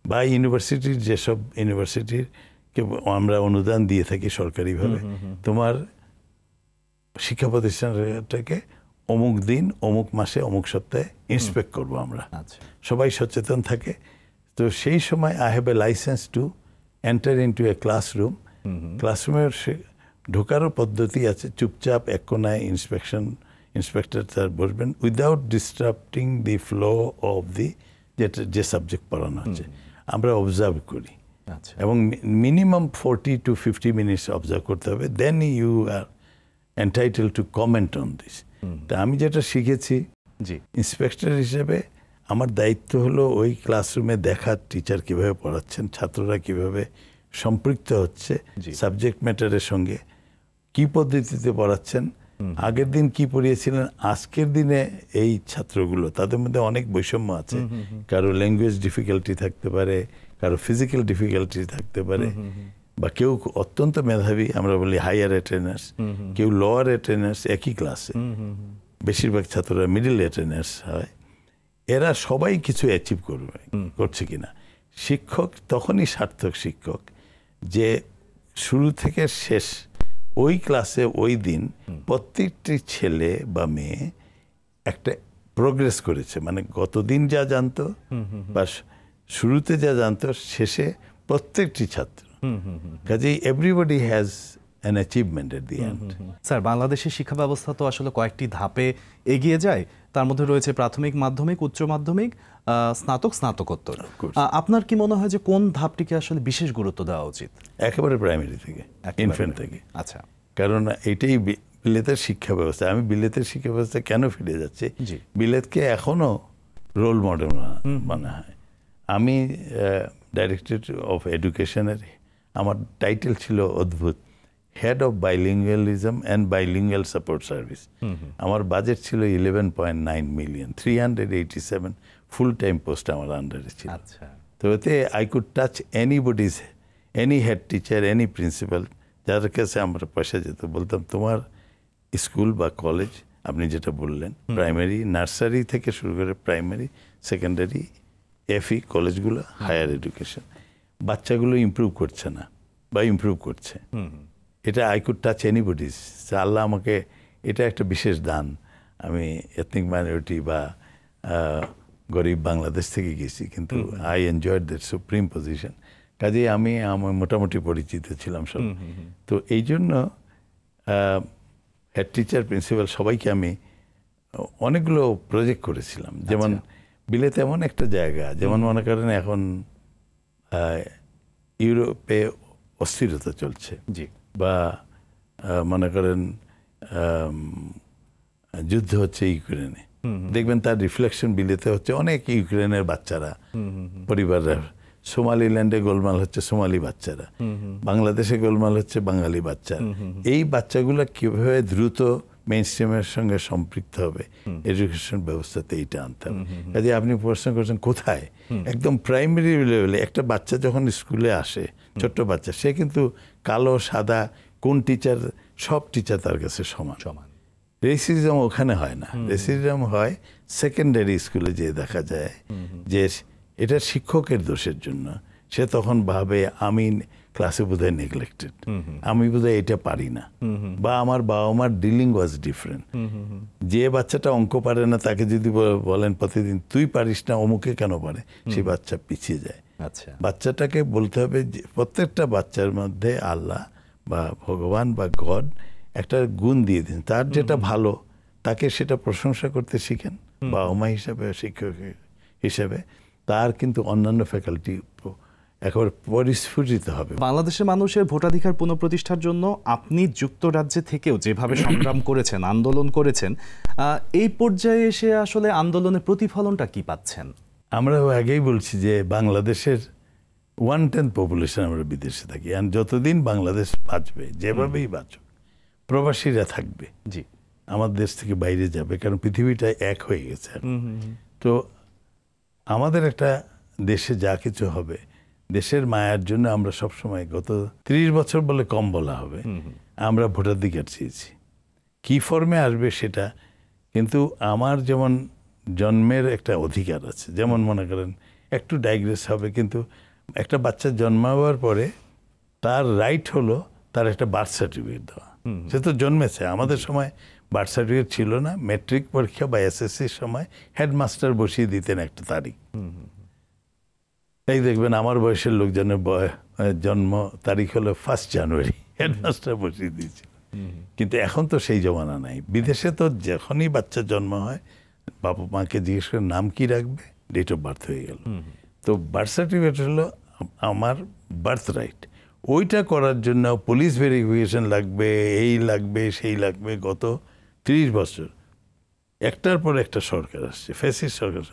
বা ইউনিভার্সিটির, যেসব ইউনিভার্সিটিরকে আমরা অনুদান দিয়ে থাকি সরকারিভাবে, তোমার শিক্ষা প্রতিষ্ঠানটাকে অমুক দিন, অমুক মাসে, অমুক সপ্তাহে ইন্সপেক্ট করবো আমরা। সবাই সচেতন থাকে। তো সেই সময় I have a licence to enter into a classroom. ক্লাসরুমের ঢোকারও পদ্ধতি আছে, চুপচাপ এক কোনায় ইন্সপেক্টর তার বসবেন, without disturbing the flow of the যে সাবজেক্ট পড়ানো হচ্ছে আমরা অবজার্ভ করি, এবং মিনিমাম 40 to 50 মিনিটস অবজার্ভ করতে হবে। Then you are entitle to comment on this. তা আমি যেটা শিখেছি, ইন্সপেক্টর হিসেবে আমার দায়িত্ব হলো ওই ক্লাসরুমে দেখা টিচার কিভাবে পড়াচ্ছেন, ছাত্ররা কিভাবে সম্পৃক্ত হচ্ছে সাবজেক্ট ম্যাটারের সঙ্গে, কি পদ্ধতিতে পড়াচ্ছেন, আগের দিন কি পড়িয়েছিলেন, আজকের দিনে এই ছাত্রগুলো, তাদের মধ্যে অনেক বৈষম্য আছে। কারো ল্যাঙ্গুয়েজ ডিফিকাল্টি থাকতে পারে, কারো ফিজিক্যাল ডিফিকাল্টি থাকতে পারে, বা কেউ অত্যন্ত মেধাবী, আমরা বলি হায়ার অ্যাটেন্ডার্স, কেউ লোয়ার অ্যাটেন্ডার্স একই ক্লাসে, বেশিরভাগ ছাত্ররা মিডল অ্যাটেন্ডার্স হয়। এরা সবাই কিছু অ্যাচিভ করছে কিনা। শিক্ষক তখনই সার্থক শিক্ষক যে শুরু থেকে শেষ ওই ক্লাসে ওই দিন প্রত্যেকটি ছেলে বা মেয়ে একটা প্রোগ্রেস করেছে, মানে গতদিন যা জানতো বা শুরুতে যা জানতো, শেষে প্রত্যেকটি ছাত্র, কাজেই everybody has an achievement at the and. Sir, বাংলাদেশের শিক্ষা ব্যবস্থা তো আসলে কয়েকটি ধাপে এগিয়ে যায়। তার মধ্যে রয়েছে প্রাথমিক, মাধ্যমিক, উচ্চ মাধ্যমিক, স্নাতক, স্নাতকোত্তর। আপনার কি মনে হয় যে কোন ধাপটিকে আসলে বিশেষ গুরুত্ব দেওয়া উচিত? একেবারে প্রাইমারি থেকে, ইনফ্যান্ট থেকে। আচ্ছা, কারণ এটাই বিলেতের শিক্ষা ব্যবস্থা। আমি বিলেতের শিক্ষা ব্যবস্থা কেন ফিরে যাচ্ছি, বিলেতকে এখনো রোল মডেল মানা হয়। আমি ডাইরেক্টরেট অফ এডুকেশনের, আমার টাইটেল ছিল অদ্ভুত, head of bilingualism and bilingual support service. আমার বাজেট ছিল 11.9 মিলিয়ন, 387 ফুল টাইম পোস্ট আমার আন্ডারে ছিল। তো এতে I could touch anybody's, any head teacher, any principal, যাদের কাছে আমরা পয়সা যেত, বলতাম তোমার স্কুল বা কলেজ, আপনি যেটা বললেন, প্রাইমারি, নার্সারি থেকে শুরু করে প্রাইমারি, সেকেন্ডারি, এফই কলেজগুলো, হায়ার এডুকেশন, বাচ্চাগুলো ইমপ্রুভ করছে না বা ইমপ্রুভ করছে, এটা আই কুড টাচ এনিবডিজ। আল্লাহ আমাকে, এটা একটা বিশেষ দান। আমি এথনিক মাইনরিটি বা গরিব বাংলাদেশ থেকে গেছি, কিন্তু I enjoyed that supreme position. কাজেই আমি মোটামুটি পরিচিত ছিলাম সব। তো এই জন্য হেড টিচার, প্রিন্সিপাল সবাইকে আমি অনেকগুলো প্রজেক্ট করেছিলাম। যেমন বিলেত এমন একটা জায়গা, যেমন মনে করেন এখন ইউরোপে অস্থিরতা চলছে, বা মনে করেন যুদ্ধ হচ্ছে ইউক্রেনে, দেখবেন তার রিফ্লেকশন বিলেতে হচ্ছে। অনেক ইউক্রেনের বাচ্চারা, পরিবাররা সোমালিল্যান্ডে গোলমাল হচ্ছে সোমালি বাচ্চারা, বাংলাদেশে গোলমাল হচ্ছে বাঙালি বাচ্চা। এই বাচ্চাগুলো কিভাবে দ্রুত মেইনস্ট্রিমের সঙ্গে সম্পৃক্ত হবে, এডুকেশন ব্যবস্থাতে এইটা আনতে হবে। কাজে আপনি প্রশ্ন করছেন কোথায়, একদম প্রাইমারি লেভেলে একটা বাচ্চা যখন স্কুলে আসে, ছোট্ট বাচ্চা, সে কিন্তু কালো সাদা কোন টিচার, সব টিচার তার কাছে সমান। রেসিজম ওখানে হয় না, রেসিজম হয় সেকেন্ডারি স্কুলে যে দেখা যায় যে এটা শিক্ষকের দোষের জন্য। সে তখন ভাবে আমি ক্লাসে বোধহয় নেগলেক্টেড, আমি বোধহয় এটা পারি না, বা আমার বাবা মার ডিলিং ওয়াজ ডিফারেন্ট। যে বাচ্চাটা অঙ্ক পারে না তাকে যদি বলেন প্রতিদিন তুই পারিস না, অমুকে কেন পারে, সেই বাচ্চা পিছিয়ে যায়। আচ্ছা, বাচ্চাটাকে বলতে হবে যে প্রত্যেকটা বাচ্চার মধ্যে আল্লাহ বা ভগবান বা গড একটা গুণ দিয়ে দিন, তার যেটা ভালো তাকে সেটা প্রশংসা করতে শিখেন বাবা মা হিসাবে, শিক্ষক হিসেবে। তার কিন্তু অন্যান্য ফ্যাকাল্টি একেবারে পরিস্ফুটিত হবে। বাংলাদেশের মানুষের ভোটাধিকার পুনঃপ্রতিষ্ঠার জন্য আপনি যুক্তরাজ্যে থেকেও যেভাবে সংগ্রাম করেছেন, আন্দোলন করেছেন, এই পর্যায়ে এসে আসলে আন্দোলনের প্রতিফলনটা কি পাচ্ছেন? আমরা আগেই বলছি যে বাংলাদেশের 1/10 পপুলেশন আমরা বিদেশে থাকি, আর যতদিন বাংলাদেশ বাঁচবে, যেভাবেই বাঁচুক, প্রবাসীরা থাকবে। জি, আমাদের দেশ থেকে বাইরে যাবে, কারণ পৃথিবীটা এক হয়ে গেছে। তো আমাদের একটা দেশে যা কিছু হবে, দেশের মায়ার জন্য আমরা সবসময়, গত 30 বছর বলে কম বলা হবে, আমরা ভোটাধিকার চেয়েছি। কি ফর্মে আসবে সেটা, কিন্তু আমার যেমন জন্মের একটা অধিকার আছে, যেমন মনে করেন একটু ডাইগ্রেস হবে, কিন্তু একটা বাচ্চা জন্মাবার পরে তার রাইট হলো তার একটা বার্থ সার্টিফিকেট দেওয়া। সে তো জন্মেছে, আমাদের সময় বার্থ সার্টিফিকেট ছিল না। ম্যাট্রিক পরীক্ষা বা এসএসসির সময় হেডমাস্টার বসিয়ে দিতেন একটা তারিখ। এই দেখবেন আমার বয়সের লোকজনের জন্ম তারিখ হলো 1 জানুয়ারি, হেডমাস্টার বসিয়ে দিয়েছিল। কিন্তু এখন তো সেই জমানা নাই। বিদেশে তো যখনই বাচ্চা জন্ম হয়, বাবা মাকে জিজ্ঞেস করে নাম কি রাখবে, ডেট অফ বার্থ হয়ে গেল। তো বার্থ সার্টিফিকেট হলো আমার বার্থ রাইট। ওইটা করার জন্য পুলিশ ভেরিফিকেশন লাগবে, এই লাগবে, সেই লাগবে। গত 30 বছর একটার পর একটা সরকার আসছে, ফ্যাসিস্ট সরকার।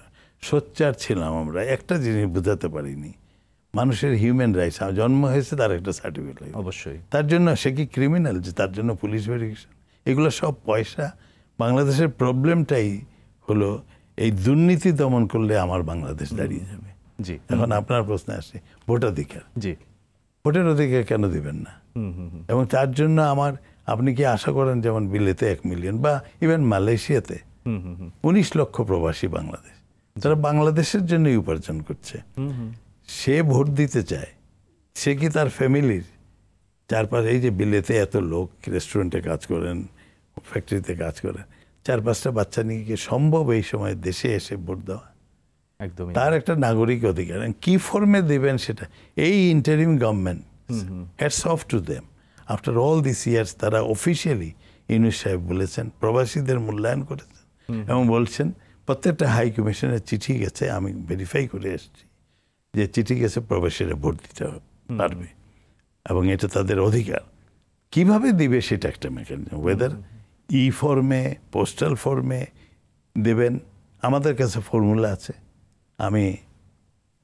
সোচ্চার ছিলাম আমরা, একটা জিনিস বোঝাতে পারিনি, মানুষের হিউম্যান রাইটস। জন্ম হয়েছে তার একটা সার্টিফিকেট লাগে, অবশ্যই। তার জন্য সে কি ক্রিমিনাল যে তার জন্য পুলিশ ভেরিফিকেশন? এগুলো সব পয়সা। বাংলাদেশের প্রবলেমটাই হলো এই দুর্নীতি দমন করলে আমার বাংলাদেশ দাঁড়িয়ে যাবে। জি, এখন আপনার প্রশ্নে আসছে ভোটাধিকার। জি, ভোটের অধিকার কেন দিবেন না? এবং তার জন্য আপনি কি আশা করেন যেমন বিলেতে 1 মিলিয়ন বা ইভেন মালয়েশিয়াতে 19 লক্ষ প্রবাসী বাংলাদেশ, তারা বাংলাদেশের জন্যই উপার্জন করছে। সে ভোট দিতে চায়, সে কি তার ফ্যামিলির চারপাশে, এই যে বিলেতে এত লোক রেস্টুরেন্টে কাজ করেন, ফ্যাক্টরিতে কাজ করেন, 4-5টা বাচ্চা নিয়ে কি সম্ভব এই সময় দেশে এসে ভোট দেওয়া? একদমই। তার একটা নাগরিক অধিকার। কি ফর্মে দেবেন সেটা, এই interim government, hats off to them. After all this years তারা অফিসিয়ালি, ইউনূস সাহেব বলেছেন, প্রবাসীদের মূল্যায়ন করেছেন এবং বলছেন প্রত্যেকটা হাই কমিশনের চিঠি গেছে, আমি ভেরিফাই করে এসেছি যে চিঠি গেছে, প্রবাসীরা ভোট দিতে পারবে এবং এটা তাদের অধিকার। কিভাবে দিবে সেটা একটা মেকানিজম, ওয়েদার ই ফর্মে, পোস্টাল ফর্মে দেবেন। আমাদের কাছে ফর্মুলা আছে। আমি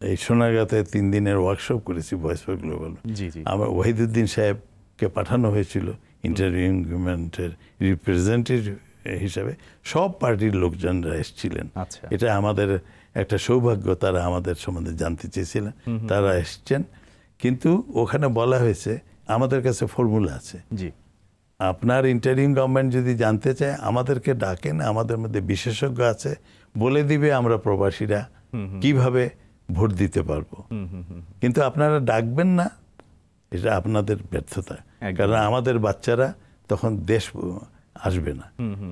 এই সোনারগাঁতে 3 দিনের ওয়ার্কশপ করেছি ভয়েস ফর গ্লোবাল। আমার ওয়াহিদুদ্দিন সাহেবকে পাঠানো হয়েছিল ইন্টারিম গভর্নমেন্টের রিপ্রেজেন্টেটিভ হিসাবে, সব পার্টির লোকজনরা এসেছিলেন। এটা আমাদের একটা সৌভাগ্য, তারা আমাদের সম্বন্ধে জানতে চেয়েছিলেন, তারা এসছেন। কিন্তু ওখানে বলা হয়েছে আমাদের কাছে ফর্মুলা আছে, আপনার ইন্টারিম গভর্নমেন্ট যদি জানতে চায় আমাদেরকে ডাকেন, আমাদের মধ্যে বিশেষজ্ঞ আছে, বলে দিবে আমরা প্রবাসীরা কিভাবে ভোট দিতে পারবো। কিন্তু আপনারা ডাকবেন না, এটা আপনাদের ব্যর্থতা। কারণ আমাদের বাচ্চারা তখন দেশ আসবে না,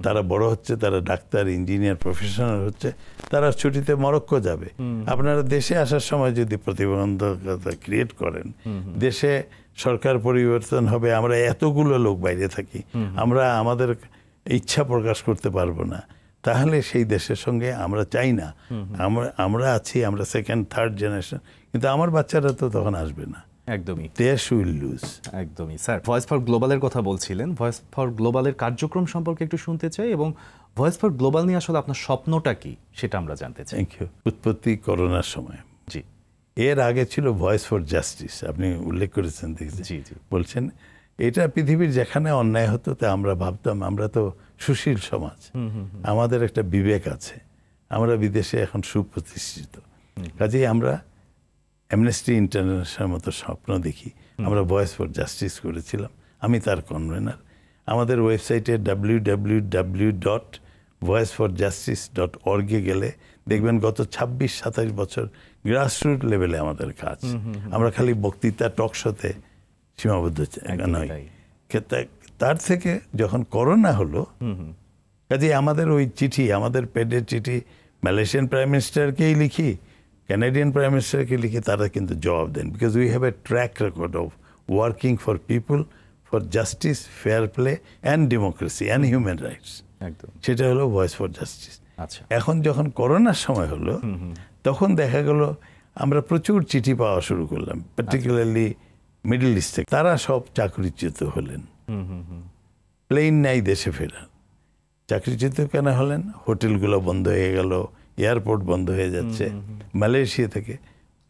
তারা বড় হচ্ছে, তারা ডাক্তার, ইঞ্জিনিয়ার, প্রফেশনাল হচ্ছে, তারা ছুটিতে মরক্কো যাবে। আপনারা দেশে আসার সময় যদি প্রতিবন্ধকতা ক্রিয়েট করেন, দেশে সরকার পরিবর্তন হবে, আমরা এতগুলো লোক বাইরে থাকি, আমরা আমাদের ইচ্ছা প্রকাশ করতে পারবো না, তাহলে সেই দেশের সঙ্গে আমরা চাই না। আমরা আছি, আমরা 2nd, 3rd জেনারেশন, কিন্তু আমার বাচ্চারা তো তখন আসবে না। একদমই, দেশ উইল লুজ। একদমই। স্যার, ভয়েস ফর গ্লোবালের কথা বলছিলেন, ভয়েস ফর গ্লোবালের কার্যক্রম সম্পর্কে একটু শুনতে চাই, এবং ভয়েস ফর গ্লোবাল নিয়ে আসলে আপনার স্বপ্নটা কি সেটা আমরা জানতে চাই। Thank you. উৎপত্তি করোনার সময়। জি। এর আগে ছিল ভয়েস ফর জাস্টিস, আপনি উল্লেখ করেছেন দেখেছি, জি জি বলছেন এটা পৃথিবীর যেখানে অন্যায় হতো তা আমরা ভাবতাম আমরা তো সুশীল সমাজ, আমাদের একটা বিবেক আছে, আমরা বিদেশে এখন সুপ্রতিষ্ঠিত, কাজেই আমরা অ্যামনেস্টি ইন্টারন্যাশনাল মতো স্বপ্ন দেখি। আমরা ভয়েস ফর জাস্টিস করেছিলাম, আমি তার কনভেনার। আমাদের ওয়েবসাইটে www.voiceforjustice.org গেলে দেখবেন গত 26-27 বছর গ্রাসরুট লেভেলে আমাদের কাজ। আমরা খালি বক্তৃতা টক শোতে সীমাবদ্ধ নয়। তার থেকে যখন করোনা হলো, কাজে আমাদের ওই চিঠি, আমাদের পেডের চিঠি মালয়েশিয়ান প্রাইম মিনিস্টারকেই লিখি, কানাডিয়ান প্রাইম মিনিস্টারকে লিখি, তারা কিন্তু জবাব দেন। Because we have a track record of working for people, for justice, fair play and democracy and human rights. একদম, সেটা হলো ভয়েস ফর জাস্টিস। আচ্ছা, এখন যখন করোনার সময় হলো, তখন দেখা গেল আমরা প্রচুর চিঠি পাওয়া শুরু করলাম, পার্টিকুলারলি মিডল ইস্ট থেকে। তারা সব চাকরিচ্যুত হলেন, প্লেন নাই দেশে ফেরার। চাকরিচ্যুত কেন হলেন? হোটেলগুলো বন্ধ হয়ে গেল, এয়ারপোর্ট বন্ধ হয়ে যাচ্ছে। মালয়েশিয়া থেকে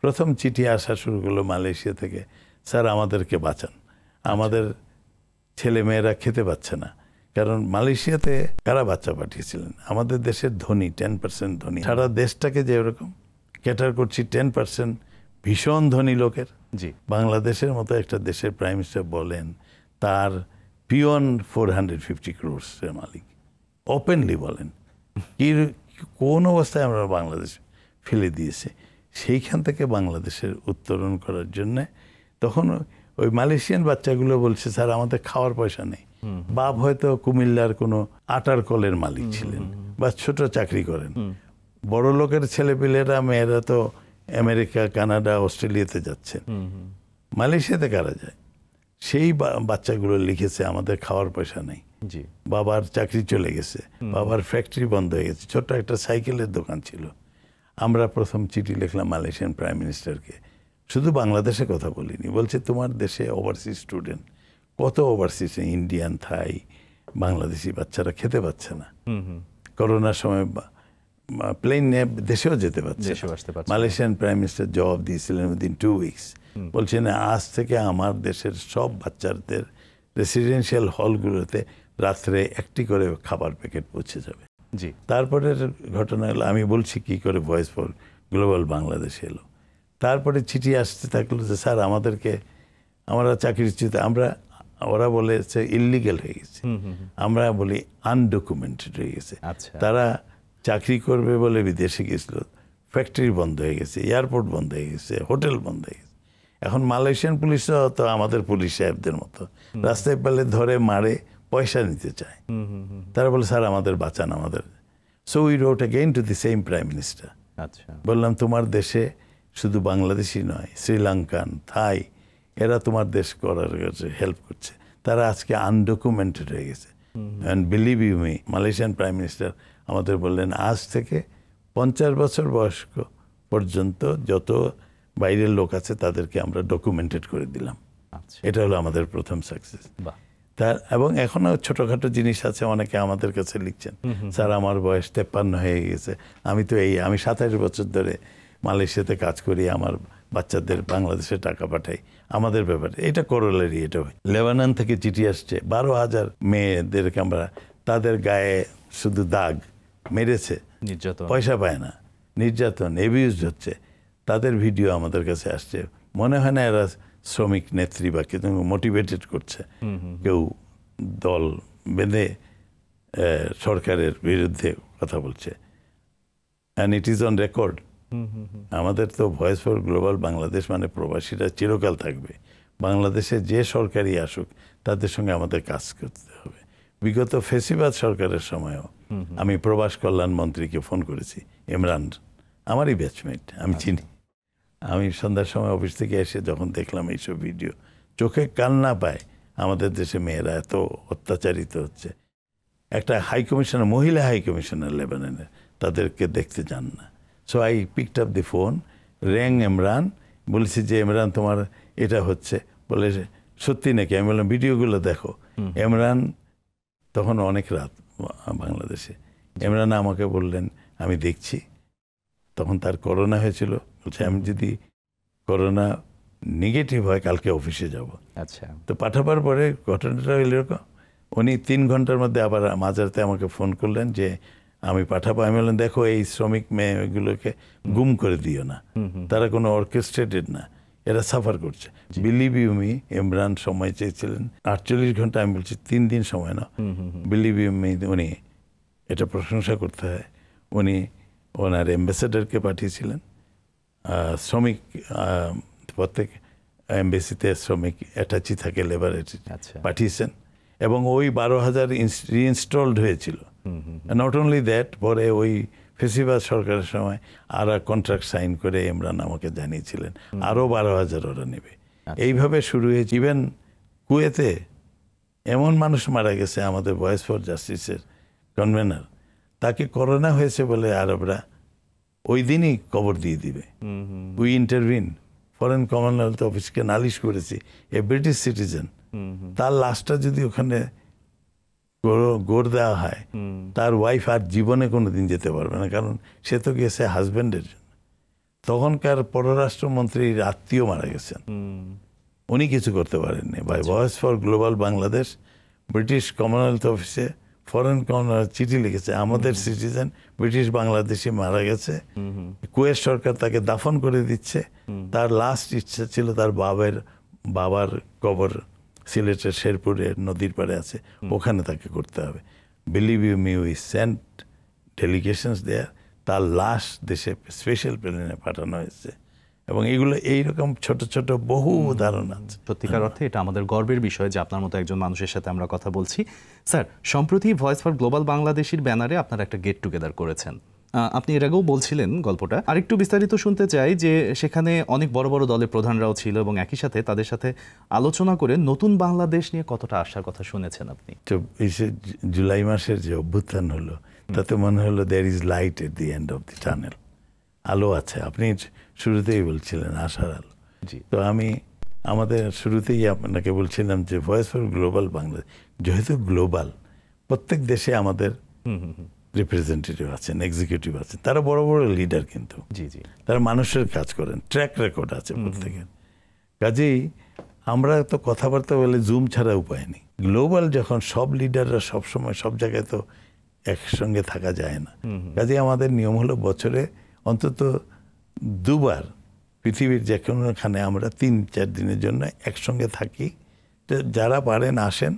প্রথম চিঠি আসা শুরু করলো, মালয়েশিয়া থেকে, স্যার আমাদেরকে বাঁচান, আমাদের ছেলে মেয়েরা খেতে পাচ্ছে না। কারণ মালয়েশিয়াতে কারা বাচ্চা পাঠিয়েছিলেন? আমাদের দেশের ধনী, 10% ধনী। সারা দেশটাকে যেরকম ক্যাটার করছি 10% ভীষণ ধনী লোকের। জি, বাংলাদেশের মতো একটা দেশের প্রাইম মিনিস্টার বলেন তার পিওন 450 crores-এর মালিক, ওপেনলি বলেন। কি কোন অবস্থায় আমরা বাংলাদেশ ফেলে দিয়েছে, সেইখান থেকে বাংলাদেশের উত্তরণ করার জন্যে তখন ওই মালয়েশিয়ান বাচ্চাগুলো বলছে, স্যার আমাদের খাওয়ার পয়সা নেই। বাপ হয়তো কুমিল্লার কোনো আটার কলের মালিক ছিলেন বা ছোট চাকরি করেন। বড় লোকের ছেলেপিলেরা, মেয়েরা তো আমেরিকা, কানাডা, অস্ট্রেলিয়াতে যাচ্ছেন, মালয়েশিয়াতে কারা যায়? সেই বাচ্চাগুলো লিখেছে আমাদের খাওয়ার পয়সা নেই, জি, বাবার চাকরি চলে গেছে, বাবার ফ্যাক্টরি বন্ধ হয়ে গেছে, ছোট্ট একটা সাইকেলের দোকান ছিল। আমরা প্রথম চিঠি লিখলাম মালয়েশিয়ান প্রাইম মিনিস্টারকে, শুধু বাংলাদেশে কথা বলিনি, বলছে তোমার দেশে ওভারসিজ স্টুডেন্ট, কত ওভারসিজ ইন্ডিয়ান, থাই, বাংলাদেশি বাচ্চারা খেতে পাচ্ছে না, করোনার সময় প্লেন নিয়ে দেশেও যেতে পারছে না। মালয়েশিয়ান প্রাইম মিনিস্টার জবাব দিয়েছিলেন উইদিন 2 weeks, বলছেন আজ থেকে আমার দেশের সব বাচ্চাদের রেসিডেন্সিয়াল হলগুলোতে রাত্রে একটি করে খাবার প্যাকেট পৌঁছে যাবে। জি, তারপরের ঘটনা হলো, আমি বলছি কি করে ভয়েস ফর গ্লোবাল বাংলাদেশ এলো। তারপরে চিঠি আসতে থাকলো যে স্যার আমাদেরকে, আমরা চাকরিচ্যুত, আমরা, ওরা বলেছে ইললিগাল হয়ে গেছে, আমরা বলি আনডকুমেন্টেড হয়ে গেছে। আচ্ছা, তারা চাকরি করবে বলে বিদেশে গেছিল, ফ্যাক্টরি বন্ধ হয়ে গেছে, এয়ারপোর্ট বন্ধ হয়ে গেছে, হোটেল বন্ধ হয়ে গেছে। এখন মালয়েশিয়ান পুলিশরা তো আমাদের পুলিশ সাহেবদের মতো রাস্তায় পেলে ধরে মারে, পয়সা নিতে চায়। তারা বলে স্যার আমাদের বাঁচান, আমাদের। So we wrote again to the same prime minister. আচ্ছা, বললাম তোমার দেশে শুধু বাংলাদেশি নয়, শ্রীলঙ্কান, থাই, এরা তোমার দেশ করার হেল্প করছে, তারা আজকে আনডকুমেন্টেড হয়ে গেছে। And believe you me, Malaysian prime minister আমাদের বললেন আজ থেকে 50 বছর বয়স্ক পর্যন্ত যত বাইরের লোক আছে তাদেরকে আমরা ডকুমেন্টেড করে দিলাম। আচ্ছা, এটা হলো আমাদের প্রথম সাকসেস। বাহ, তার এবং এখনো ছোটখাটো জিনিস আছে, অনেকে আমাদের কাছে লিখছেন, স্যার আমার বয়স 53 হয়ে গেছে, আমি তো আমি 27 বছর ধরে মালয়েশিয়াতে কাজ করি, আমার বাচ্চাদের বাংলাদেশে টাকা পাঠাই, আমাদের ব্যাপারে এটা করোলারি। এটা হয় লেবানন থেকে চিঠি আসছে, 12,000 মেয়েদেরকে আমরা, তাদের গায়ে শুধু দাগ মেরেছে, নির্যাতন, পয়সা পায় না, নির্যাতন, এবিউজ হচ্ছে, তাদের ভিডিও আমাদের কাছে আসছে। মনে হয় না এরা শ্রমিক নেত্রী বা কেউ মোটিভেটেড করছে, কেউ দল বেঁধে সরকারের বিরুদ্ধে কথা বলছে, and it is on record. আমাদের তো ভয়েস ফর গ্লোবাল বাংলাদেশ মানে প্রবাসীরা চিরকাল থাকবে, বাংলাদেশে যে সরকারই আসুক তাদের সঙ্গে আমাদের কাজ করতে হবে। বিগত ফেসিবাদ সরকারের সময়ও আমি প্রবাস কল্যাণ মন্ত্রীকে ফোন করেছি, ইমরান, আমারই ব্যাচমেট, আমি চিনি। আমি সন্ধ্যার সময় অফিস থেকে এসে যখন দেখলাম এইসব ভিডিও, চোখে কান্না পায়, আমাদের দেশে মেয়েরা এত অত্যাচারিত হচ্ছে। একটা হাই কমিশনার, মহিলা হাই কমিশনার লেবাননের, তাদেরকে দেখতে যান না। So I picked up the phone, rang Imran, বলেছি যে ইমরান তোমার এটা হচ্ছে, বলে সত্যি নাকি? আমি বললাম ভিডিওগুলো দেখো। ইমরান তখন অনেক রাত বাংলাদেশে, ইমরান আমাকে বললেন আমি দেখছি। তখন তার করোনা হয়েছিল, বলছে আমি যদি করোনা নেগেটিভ হয়, কালকে অফিসে যাব। আচ্ছা, তো পাঠাবার পরে ঘটনাটা হইল এরকম, উনি 3 ঘন্টার মধ্যে আবার মাঝরাতে আমাকে ফোন করলেন যে আমি পাঠাবো। আমি বললাম দেখো এই শ্রমিক মেয়েগুলোকে গুম করে দিও না, তারা কোনো অর্কেস্ট্রেটেড না, এরা সাফার করছে। বিলিভ ইউ মি, ইমরান সময় চেয়েছিলেন 48 ঘন্টা, আমি বলছি 3 দিন সময় না। বিলিভ ইউ মি, উনি এটা প্রশংসা করতে হয়, উনি ওনার অ্যাম্বাসেডারকে পাঠিয়েছিলেন, শ্রমিক প্রত্যেক এমবেসিতে শ্রমিক অ্যাটাচি থাকে, লেবার আচ্ছা। পাঠিয়েছেন এবং ওই 12,000 রিইনস্টলড হয়েছিল। নট অনলি দ্যাট, পরে ওই ফেসিবাদ সরকারের সময় আর কন্ট্রাক্ট সাইন করে ইমরান আমাকে জানিয়েছিলেন আরও 12,000 ওরা নেবে। এইভাবে শুরু হয়েছে। ইভেন কুয়েতে এমন মানুষ মারা গেছে, আমাদের ভয়েস ফর জাস্টিসের কনভেনার, তাকে করোনা হয়েছে বলে আরবরা ওই দিনই কবর দিয়ে দিবে। উই ইন্টারভিন, ফরেন কমনওয়েলথ অফিসকে নালিশ করেছি, এ ব্রিটিশ সিটিজেন, তার লাশটা যদি ওখানে গড় দেওয়া হয়, তার ওয়াইফ আর জীবনে কোনোদিন যেতে পারবে না, কারণ সে তো গেছে হাজব্যান্ডের জন্য। তখনকার পররাষ্ট্রমন্ত্রীর আত্মীয় মারা গেছেন, উনি কিছু করতে পারেননি। By voice for global Bangladesh British Commonwealth অফিসে ফরেন কমনওয়েলথ চিঠি লিখেছে, আমাদের সিটিজেন ব্রিটিশ বাংলাদেশি মারা গেছে, কুয়েত সরকার তাকে দাফন করে দিচ্ছে, তার লাস্ট ইচ্ছা ছিল তার বাবার কবর সিলেটের শেরপুরের নদীর পাড়ে আছে, ওখানে তাকে করতে হবে। Believe you me, we sent delegations there, তার লাশ দেশে স্পেশাল প্লেনে পাঠানো হয়েছে। এবং এইগুলো এইরকম ছোট ছোট বহু উদাহরণ আছে। সত্যিকার অর্থে এটা আমাদের গর্বের বিষয় যে আপনার মতো একজন মানুষের সাথে আমরা কথা বলছি। স্যার, সম্প্রতি ভয়েস ফর গ্লোবাল বাংলাদেশের ব্যানারে আপনারা একটা গেট টুগেদার করেছেন, আপনি এর আগেও বলছিলেন গল্পটা, আরেকটু বিস্তারিত শুনতে চাই। যে সেখানে অনেক বড় বড় দলের প্রধানরাও ছিল এবং একই সাথে তাদের সাথে আলোচনা করে নতুন বাংলাদেশ নিয়ে কতটা আশার কথা শুনেছেন আপনি? তো এই জুলাই মাসের যে অভ্যুত্থান হলো, তাতে মনে হলো there is light at the end of the tunnel, আলো আছে। আপনি শুরুতেই বলছিলেন আশার আলো। তো আমি আমাদের শুরুতেই আপনাকে বলছিলাম যে ভয়েস ফর গ্লোবাল বাংলাদেশ যেহেতু গ্লোবাল, প্রত্যেক দেশে আমাদের রিপ্রেজেন্টেটিভ আছেন, এক্সিকিউটিভ আছেন, তারা বড় বড় লিডার, কিন্তু তারা মানুষের কাজ করেন, ট্র্যাক রেকর্ড আছে প্রত্যেকের। কাজেই আমরা তো কথাবার্তা বলে জুম ছাড়া উপায় নেই। গ্লোবাল যখন সব লিডাররা সবসময় সব জায়গায় তো একসঙ্গে থাকা যায় না, কাজেই আমাদের নিয়ম হলো বছরে অন্তত 2 বার পৃথিবীর যে কোনোখানে আমরা 3-4 দিনের জন্য একসঙ্গে থাকি। যারা পারেন আসেন,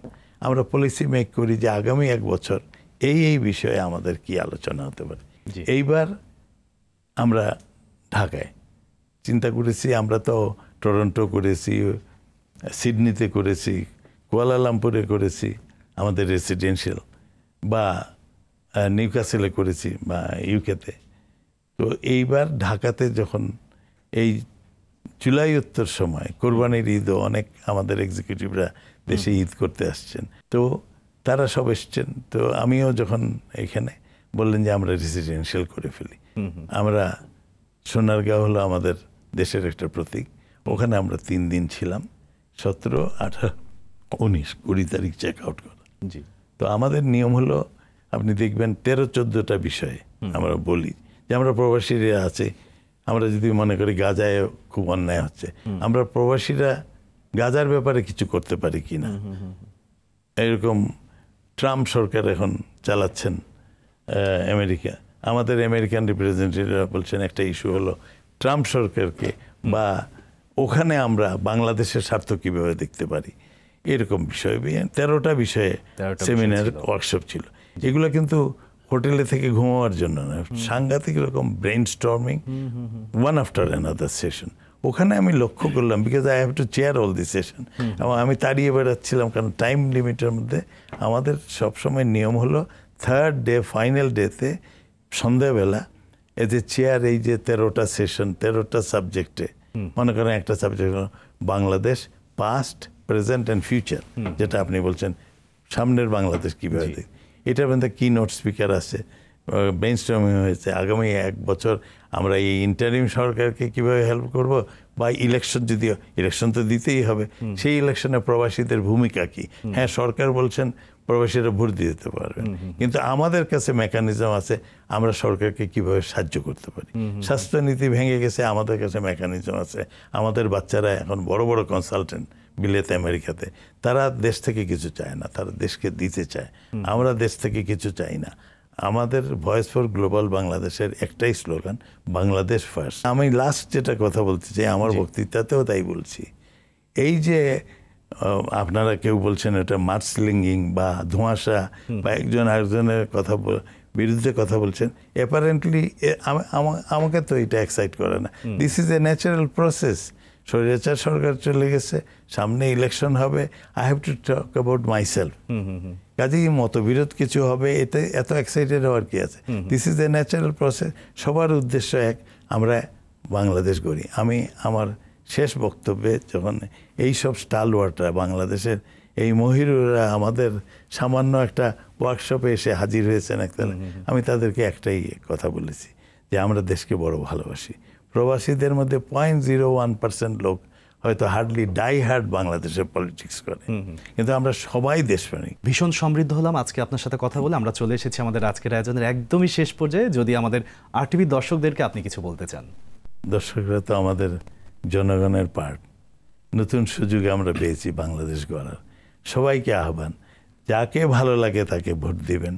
আমরা পলিসি মেক করি যে আগামী 1 বছর এই বিষয়ে আমাদের কি আলোচনা হতে পারে। এইবার আমরা ঢাকায় চিন্তা করেছি, আমরা তো টরন্টো করেছি, সিডনিতে করেছি, কুয়ালালামপুরে করেছি আমাদের রেসিডেন্সিয়াল, বা নিউক্যাসেলে করেছি, বা ইউকেতে। তো এইবার ঢাকাতে যখন এই জুলাই উত্তর সময় কোরবানির ঈদও অনেক আমাদের এক্সিকিউটিভরা দেশে ঈদ করতে আসছেন, তো তারা সব এসছেন। তো আমিও যখন এখানে বললেন যে আমরা রেসিডেন্সিয়াল করে ফেলি, আমরা সোনারগাঁও হলো আমাদের দেশের একটা প্রতীক, ওখানে আমরা 3 দিন ছিলাম, 17, 18, 19, 20 তারিখ চেক আউট করা। তো আমাদের নিয়ম হলো, আপনি দেখবেন 13-14টা বিষয়ে আমরা বলি যে আমরা প্রবাসীরা আছে, আমরা যদি মনে করি গাজায় খুব অন্যায় হচ্ছে, আমরা প্রবাসীরা গাজার ব্যাপারে কিছু করতে পারি কিনা। এরকম ট্রাম্প সরকার এখন চালাচ্ছেন আমেরিকা, আমাদের আমেরিকান রিপ্রেজেন্টেটিভরা বলছেন একটা ইস্যু হলো ট্রাম্প সরকারকে বা ওখানে আমরা বাংলাদেশের স্বার্থ কীভাবে দেখতে পারি, এরকম বিষয় 13টা বিষয়ে সেমিনার ওয়ার্কশপ ছিল। এগুলো কিন্তু হোটেলে থেকে ঘুমাবার জন্য না, সাংঘাতিক রকম brain storming, one after another session. ওখানে আমি লক্ষ্য করলাম, because I have to chair all the session, এবং আমি তাড়িয়ে বেড়াচ্ছিলাম কারণ টাইম লিমিটের মধ্যে। আমাদের সবসময় নিয়ম হলো 3rd ডে ফাইনাল ডেতে সন্ধ্যাবেলা এই যে চেয়ার, এই যে 13টা সেশন 13টা সাবজেক্টে, মনে করেন একটা সাবজেক্ট হলো Bangladesh past, present and future, যেটা আপনি বলছেন সামনের বাংলাদেশ কীভাবে, এটার মধ্যে কি নোট স্পিকার আছে, ব্রেইনস্টর্মিং হয়েছে আগামী 1 বছর আমরা এই ইন্টারিম সরকারকে কিভাবে হেল্প করব, বা ইলেকশন, যদিও ইলেকশন তো দিতেই হবে, সেই ইলেকশনে প্রবাসীদের ভূমিকা কি। হ্যাঁ, সরকার বলছেন প্রবাসীরা ভোট দিতে পারবেন, কিন্তু আমাদের কাছে মেকানিজম আছে আমরা সরকারকে কিভাবে সাহায্য করতে পারি। স্বাস্থ্যনীতি ভেঙে গেছে, আমাদের কাছে মেকানিজম আছে। আমাদের বাচ্চারা এখন বড় বড় কনসালটেন্ট বিলেতে, আমেরিকাতে, তারা দেশ থেকে কিছু চায় না, তারা দেশকে দিতে চায়। আমরা দেশ থেকে কিছু চাই না। আমাদের ভয়েস ফর গ্লোবাল বাংলাদেশের একটাই স্লোগান, বাংলাদেশ ফার্স্ট। আমি লাস্ট যেটা কথা বলতে চাই, আমার বক্তৃতাতেও তাই বলছি, এই যে আপনারা কেউ বলছেন এটা মার্সলিঙ্গিং বা ধোঁয়াশা বা একজন আরেকজনের বিরুদ্ধে কথা বলছেন, অ্যাপারেন্টলি আমাকে তো এটা এক্সাইট করে না। This is a natural process. স্বৈরাচার সরকার চলে গেছে, সামনে ইলেকশন হবে, I have to talk about myself. কাজেই মতবিরোধ কিছু হবে, এতে এত এক্সাইটেড হওয়ার কি আছে? This is a natural process. সবার উদ্দেশ্য এক, আমরা বাংলাদেশ গড়ি। আমি আমার শেষ বক্তব্যে যখন এইসব স্টালওয়ার্ডরা, বাংলাদেশের এই মহিরুরা আমাদের সামান্য একটা ওয়ার্কশপে এসে হাজির হয়েছেন একতলা, আমি তাদেরকে একটাই কথা বলেছি যে আমরা দেশকে বড় ভালোবাসি। প্রবাসীদের মধ্যে 0.01% লোক হয়তো হার্ডলি হার্ড বাংলাদেশের পলিটিক্স করে, কিন্তু আমরা সবাই দেশপ্রেমিক। ভীষণ সমৃদ্ধ হলাম আজকে আপনার সাথে কথা বলে। আমরা চলে এসেছি আমাদের আজকের আয়োজনের একদমই শেষ পর্যায়ে। যদি আমাদের RTV দর্শকদেরকে আপনি কিছু বলতে চান। দর্শকরা তো আমাদের জনগণের পার্ট, নতুন সুযোগ আমরা পেয়েছি বাংলাদেশ গড়ার। সবাইকে আহ্বান, যাকে ভালো লাগে তাকে ভোট দিবেন,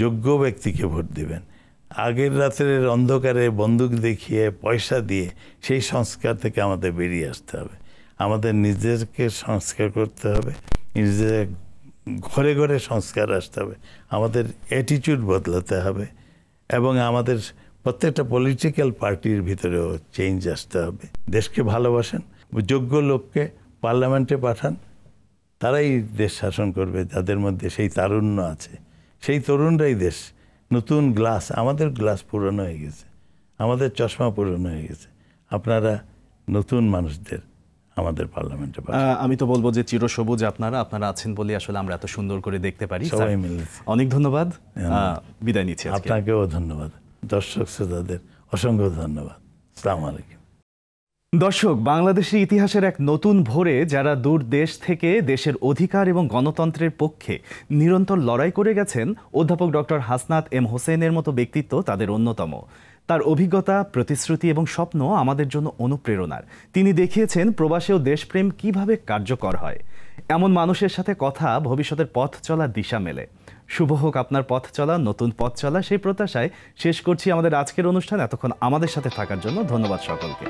যোগ্য ব্যক্তিকে ভোট দিবেন। আগের রাতের অন্ধকারে বন্দুক দেখিয়ে, পয়সা দিয়ে সেই সংস্কার থেকে আমাদের বেরিয়ে আসতে হবে। আমাদের নিজেদেরকে সংস্কার করতে হবে, নিজেদের ঘরে ঘরে সংস্কার আসতে হবে, আমাদের অ্যাটিটিউড বদলাতে হবে, এবং আমাদের প্রত্যেকটা পলিটিক্যাল পার্টির ভিতরেও চেঞ্জ আসতে হবে। দেশকে ভালোবাসেন, যোগ্য লোককে পার্লামেন্টে পাঠান, তারাই দেশ শাসন করবে, যাদের মধ্যে সেই তারুণ্য আছে। সেই তরুণরাই দেশ। নতুন গ্লাস, আমাদের গ্লাস পুরনো হয়ে গেছে, আমাদের চশমা পুরনো হয়ে গেছে। আপনারা নতুন মানুষদের আমাদের পার্লামেন্টে পাঠান। আমি তো বলবো যে চিরসবুজ আপনারা আছেন বলে আসলে আমরা এত সুন্দর করে দেখতে পারি। সবাই মিলে অনেক ধন্যবাদ, বিদায় নিচ্ছি। আপনাকেও ধন্যবাদ, দর্শক শ্রোতাদের অসংখ্য ধন্যবাদ। আসসালামু আলাইকুম। দর্শক, বাংলাদেশের ইতিহাসের এক নতুন ভোরে যারা দূর দেশ থেকে দেশের অধিকার এবং গণতন্ত্রের পক্ষে নিরন্তর লড়াই করে গেছেন, অধ্যাপক ডক্টর হাসনাত এম হোসেনের মতো ব্যক্তিত্ব তাদের অন্যতম। তার অভিজ্ঞতা, প্রতিশ্রুতি এবং স্বপ্ন আমাদের জন্য অনুপ্রেরণার। তিনি দেখিয়েছেন প্রবাসেও দেশপ্রেম কিভাবে কার্যকর হয়। এমন মানুষের সাথে কথা ভবিষ্যতের পথ চলার দিশা মেলে। শুভ হোক আপনার পথ চলা, নতুন পথ চলা, সেই প্রত্যাশায় শেষ করছি আমাদের আজকের অনুষ্ঠান। এতক্ষণ আমাদের সাথে থাকার জন্য ধন্যবাদ সকলকে।